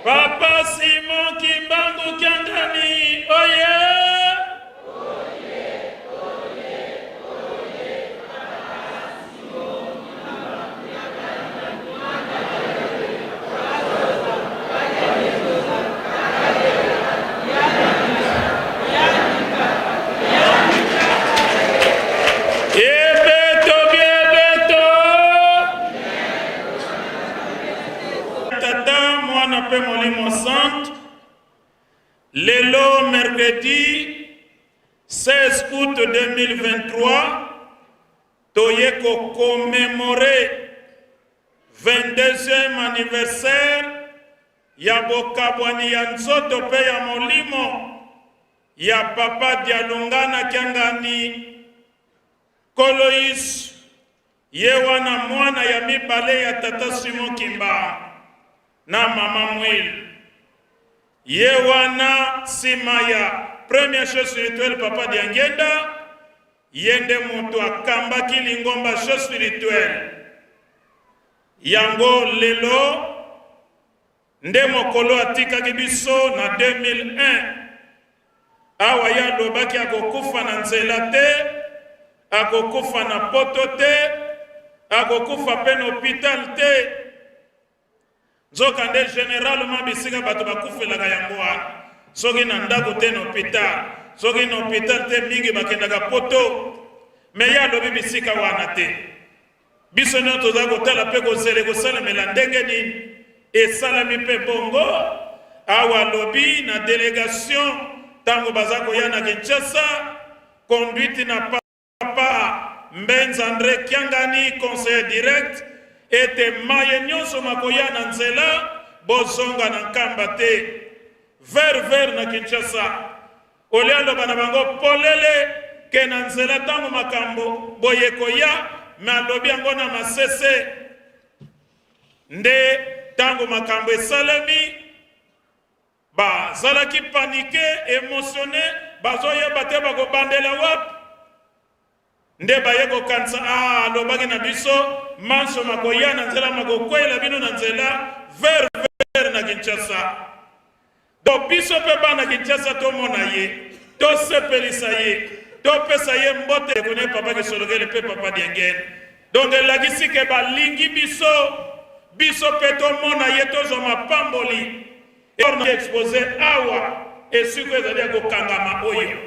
Papa Simon Kimbangu Kiangani oye Lelo mercredi 16 août 2023, Toyeko commémoré 22e anniversaire ya bokabwani ya nzoto pe ya molimo ya Papa Dialungana Kiangani Kolois yewana mwana ya mibale ya Tata Simon Kimba na Mama Mwil yewana sima ya premier chef spirituel Papa Diangenda yende mutu akamba kilingomba chef spirituel yango lelo nde mokolo atikaki biso na 2001 awa ya lobaki akokufa na nzela te akokufa na poto te akokufa pe na hôpital te nzoka nde généralement bisika bato bakufelaka yango wana soki na ndako te na hôpital soki na hôpital te mingi bakendaka poto me ye alobi bisika wana te biso nyonso toza kotala mpe kozele kosalemela ndenge nini esalami mpe bongo awa alobi na délégation ntango baza koya na Kinshasa conduite na Papa Mbenza André Kiangani conseiller direct ete maye nyonso makoya na nzela bozonga na nkamba te ver na Kinshasa ole aloba na bango polele ke na nzela ntango makambo boye koya me alobi yango na masese nde ntango makambo esalemi bazalaki panike émotionné bazoyeba te bakobandela wapi nde baye kokanisa alobaki na biso manso makoya na nzela makokwela bino na nzela ver na Kinshasa do biso mpe bana Kinshasa tomona ye tosepelisa ye topesa ye mbote kone Papa Kisolokele mpe Papa Diangenda donc elakisi ke balingi biso mpe tomona ye tozwa mapamboli exposé awa esiko ezali ya kokangama oyo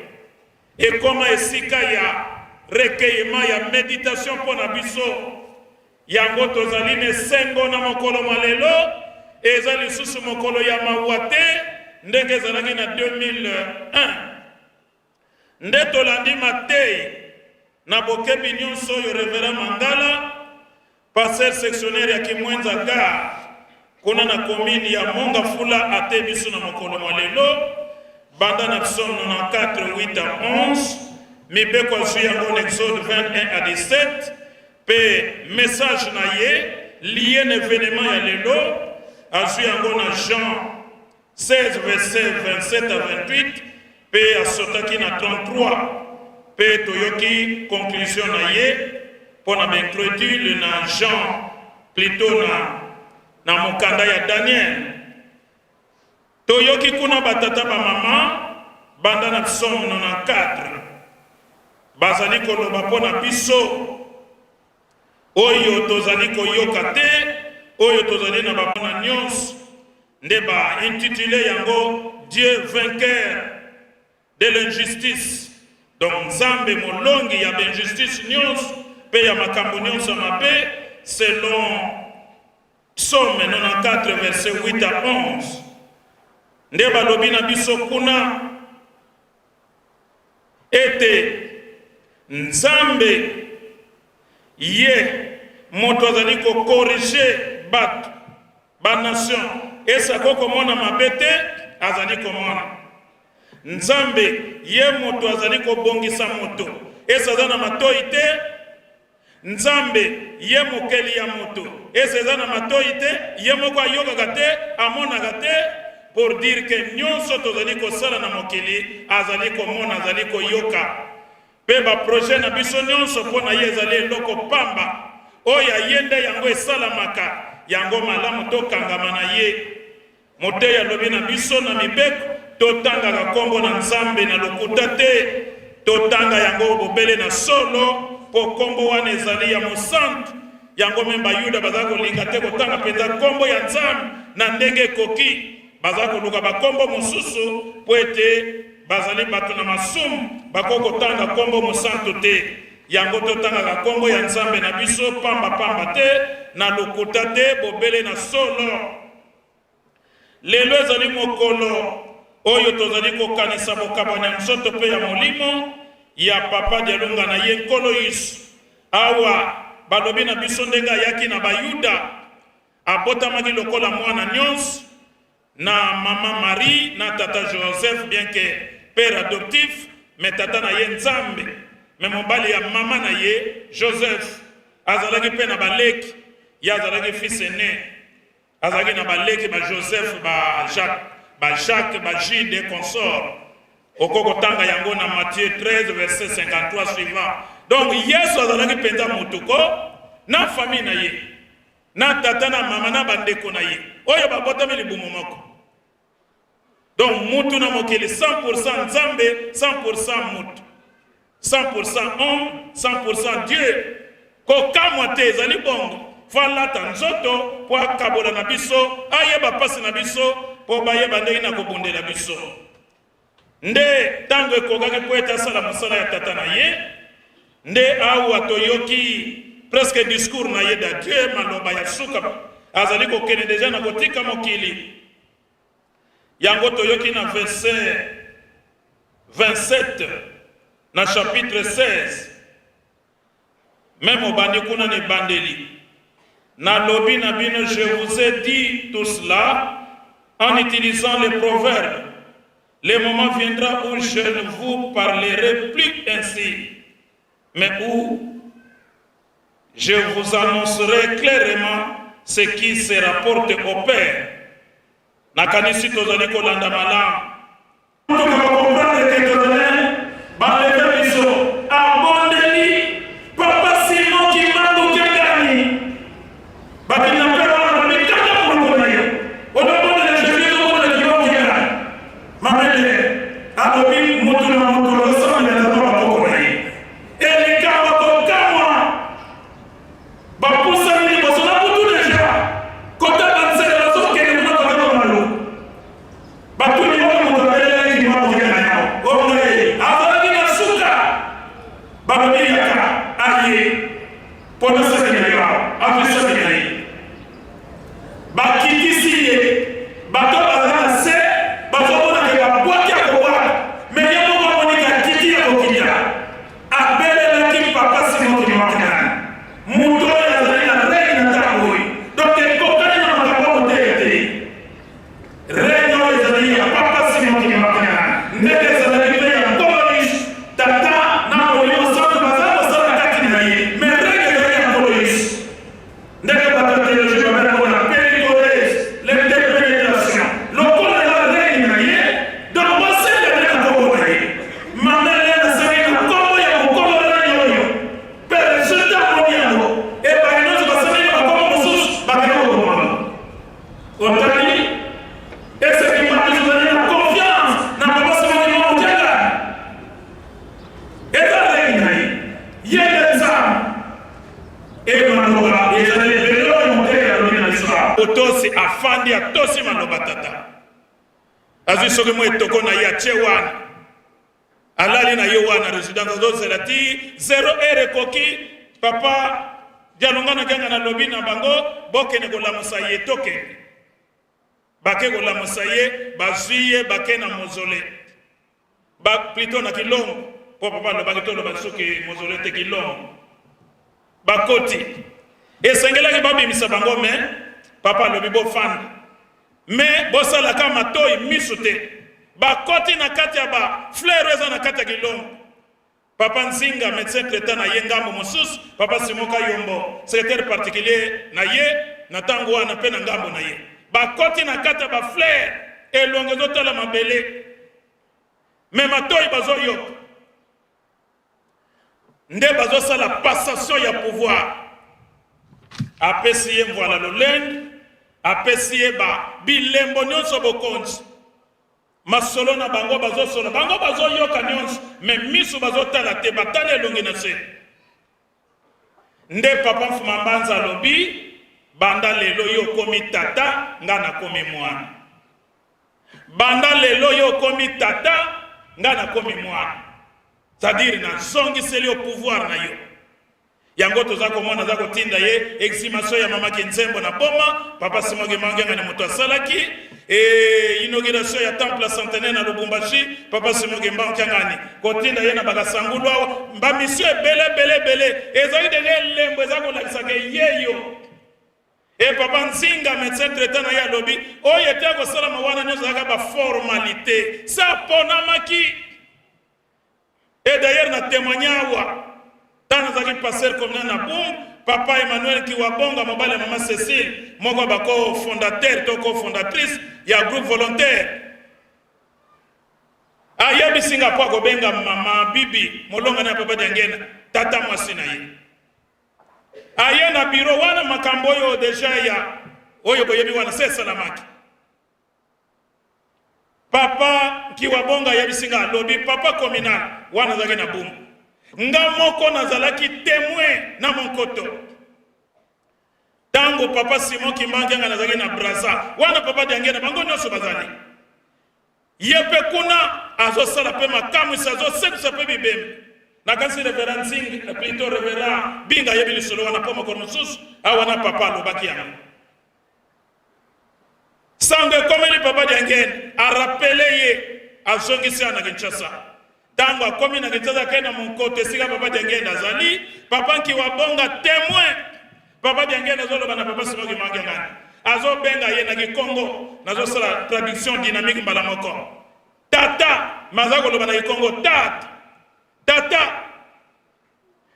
ekoma esika ya recueillement ya méditation mpona biso yango tozali na esengo na mokolo malelo eza lisusu mokolo ya mawa te ndenge ezalaki na 2001 nde tolandi matei na bokebi nyonso oyo Reverend Mangala pasteur sectionnaire ya Kimwenza Gare kuna na komini ya Mongafula ate biso na mokolo malelo banda na psaume 94 8 à 11 mibeko azwi yango na Exode 21 à 17 pe message na ye lié na événement ya lelo azwi yango na Jean 16 verset 27 à 28 pe asotaki na 33 pe toyoki conclusion na ye pona mercredi na Jean plutôt na mokanda ya Daniel toyoki kuna batata ba mama banda na psaume 94 bazali koloba pona biso oyo tozali koyoka te oyo tozali na bapona nyonso nde ba intitulé yango Dieu vainqueur de l'injustice donc Nzambe molongi ya injustice nyonso pe ya makambo nyonso mabe selon Psaume 94 verset 8 à 11 nde balobi na biso kuna ete Nzambe ye moto azali kokorige bato banation esa kokomona mabe te azali komona Nzambe ye moto azali kobongisa moto esa aza na matoi te nzambe ye mokeli ya moto ese eza na matoi te ye moko ayokaka te amonaka te pour dire que nyonso tozali kosala na mokili azali komona azali koyoka mpe baprojet na biso nyonso mpo na ye ezali eloko pamba oyo aye nde yango esalamaka yango malamu tokangama na ye moteyi alobi na biso na mibeko totangaka nkombo na nzambe na lokuta te totanga yango bobele na solo mpo nkombo wana ezali ya mosantu yango me bayuda baza kolinga te kotanga mpenza nkombo ya nzambe na ndenge ekoki baza koluka bakombo mosusu mpo ete bazali bato na masumu bakoki kotanga nkombo mosantu te yango totangaka nkombo ya nzambe na biso pamba te na lokuta te bobele na solo lelo ezali mokolo oyo tozali kokanisa bokabwani ya nzoto mpe ya molimo ya papa dialunga na ye nkolo Yesu awa balobi na biso ndenge ayaki na bayuda abotamaki lokola mwana nyonso na mama Marie na tata Joseph bien que père adoptif mais tata na ye nzambe mais mobali ya mama na ye Joseph azalaki mpe na baleki ye azalaki fils aîné azalaki na baleki ba Joseph ba Jacques ba Jude consort okokotanga yango na Matthieu 13 verset 53 suivant. Donc Yesu azalaki penza mutuko na famille na ye na tata na mama na bandeko na ye oyo babotami libumu moko. Donc mutu na mokili 100% nzambe 100% mutu 100% homme 100% Dieu kokamwa te ezali bongo falata nzoto po akabola na biso ayeba pasi na biso po bayeba ndenge na kobundela biso nde tango ekokaki po ete asala mosala ya tata na ye nde awa toyoki presque discours na ye da Dieu maloba ya suka azali kokende deja na kotika mokili yango toyoki na verset 27 na chapitre 16 même obandi kuna ne bandeli na lobi na bino je vous ai dit tout cela en utilisant les proverbes. Le moment viendra où je ne vous parlerai plus ainsi, mais où je vous annoncerai clairement ce qui se rapporte au Père. Nakanisi tozali kolanda malamu. Papa Simon qui m'a tout gagné. Otosi afandi atosi maloba tata azwi soki mo etoko na ye atie wana alali na ye wana résidence azozela ti 0 heure ekoki papa dialonga na ganga na lobi na bango bokende kolamusa ye tokende bake kolamusa ye bazwi ye bake na mozole plutôt na kilongo po papa alobaki toloba soki mozole te kilongo bakoti esengelaki babimisa bango me papa lobi bofanda me bosalaka matoi miso te bakoti na kati ya ba fleur eza na kati ya kilongo Papa Nzinga, médecin traitant na ye ngambo mosusu, Papa Simoka Yombo, secrétaire particulier na ye, na tango wana pe na ngambo na ye. Bakoti na kata ba flair, elonge zotala mabele. Mais matoi bazo yo. Nde bazo sala passation ya pouvoir. Apesi voilà lolende, apesi ba bilembo nyonso bokonzi. Masolo na bango bazo solo, bango bazo yoka nyonso, mais misu bazo tala te batale elonge na se. Nde papa Mfumambanza lobi, banda lelo yo komi tata, ngana komi mwana. Banda lelo yo komi tata, ngana komi mwana. C'est-à-dire na zongi seli au pouvoir na yo. Yango toza komona za kotinda ye exhumation ya mama Kinzembo na boma, papa Simoge Manganga na moto asalaki, et inauguration ya temple centenaire na Lubumbashi, papa Simoge Manganga kotinda ye na bakasangulwa, ba mission bele ezali de lembo za ko lakisa ke yeyo. Et papa Nzinga médecin traitant na ya lobi, o yete ko sala mawana nyoza ka ba formalité. Ça ponamaki. Et d'ailleurs na témoignawa dans zaki passer comme na boum, papa Emmanuel Kiwabonga mobile maman Cécile, moko bako fondateur to co-fondatrice ya groupe volontaire. Ayabi Singapore ko benga mama bibi molonga na papa dengena tata mwasina ye. Aya na biro wana makambo yo deja ya oyo boyebi wana se salamaki. Papa Kiwabonga yabisinga lobi papa communal wana zaki na boum. Nga moko nazalaki témoin na monkoto. Tango papa Simon Kimanganga nazalaki na Braza wana papa dengena bango nyonso bazali. Yepe kuna azo sala pe makamu sazo seksa pe bibem. Na kasi reverend Sing plutôt reverend binga yebili solo wana poma konosus awana papa lobaki yango. Sangue komeli papa dengena a rappelé ye azongisi na Kinshasa. Tango akomi na Kinshasa kena monkote sika papa dengena zali papa Kiwabonga témoin papa dengena zolo bana papa Simoge Manganga azo benga ye na Kikongo nazo sala traduction dynamique mbala moko tata mazako loba na Kikongo tata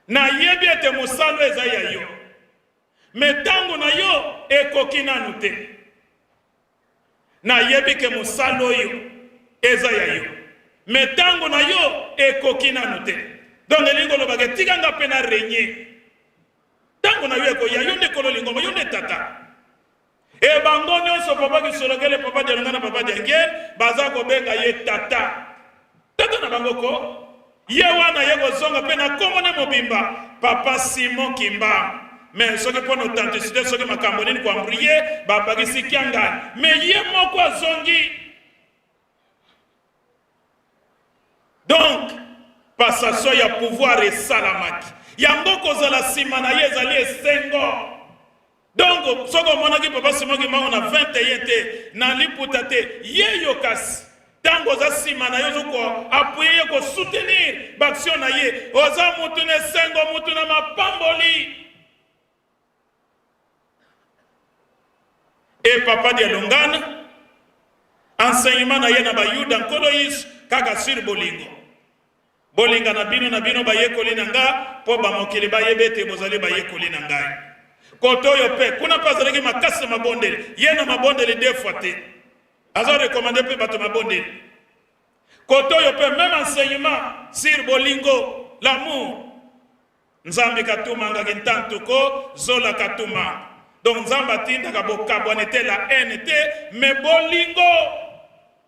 na yebi ete musalo eza ya yo metango na yo ekoki nanu te na yebi ke musalo yo eza ya yo metango na yo ekoki nanu te donc elingo loba ke tikanga pe na renye tango na yo eko ya yo nde kolo lingoma yo nde tata e bango nyonso papa kisolokele papa delonga na papa denge baza kobenga ye tata na bango ko ye wana ye kozonga pe na komone mobimba papa Simon Kimba mais soki pona authenticité soki makambo nini ko ambriye babagisi kyanga mais ye moko azongi. Donc passation ya pouvoir et salamaki yango kozala sima na ye ezali esengo. Donc soko monaki papa Simon Kimba na 21 te na liputa te ye yokasi tango za sima na yo ko appuyer ko soutenir l'action na ye oza mutu ne sengo mutu na mapamboli. Et papa de Longana enseignement na ye na bayuda nkolois kaka sur bolinga na bino bayekoli na nga po ba mokili bayebete bozali bayekoli na ngai koto yo pe kuna pazalaki makasi mabondeli ye na mabondeli deux fois te azo recommandé pe bato mabondeli koto yo pe même enseignement sur bolingo l'amour nzambe katuma ngaki ntantuko zola katuma donc nzamba tinda ka bokabwanete la haine te mais bolingo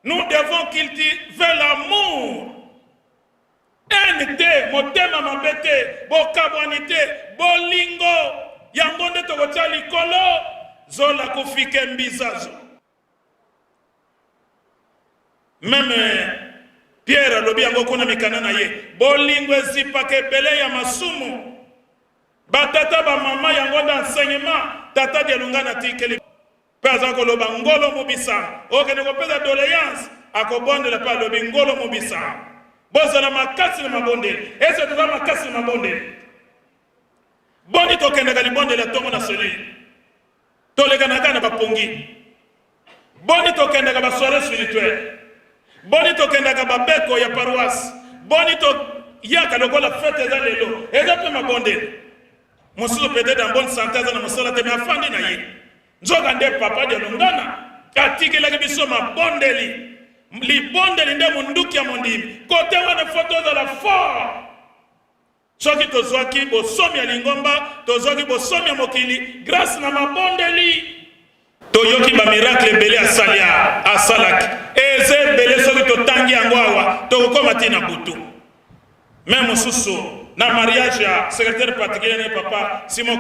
nous devons cultiver l'amour haine te motema mabete bokabwanete bolingo yango nde tokotia likolo zola kufike mbizazo. Même Pierre lobi yango kuna mikana na ye bolingo ezipake bele ya masumu batata ba mama yango d'enseignement tata de lungana tikeli peza ko loba ngolo mobisa okene ko peza doléance akobonde la pa lobi ngolo mobisa bozala makasi na mabonde ese toza makasi na mabonde boni to kende ga libonde la tongo na seli to le kana kana bapongi boni to kende ga ba soirée spirituelle boni to kenda ka babeko ya paroisse boni to yaka lokola fete eza lelo eza mpe mabondeli mosusu peut-être en bonne santé aza na mosala te me afandi na ye nzoka nde papa de longana atikelaki biso mabondeli libondeli nde munduki ya mondimi kote wana fo tozala fort soki tozwaki bosomi ya lingomba tozwaki bosomi ya mokili grâce na mabondeli toyoki bamiracle ebele asalaki eza ebele soki totangi yango awa tokokoma ntina butu me mosusu na mariage ya secrétaire particulier ne papa Simon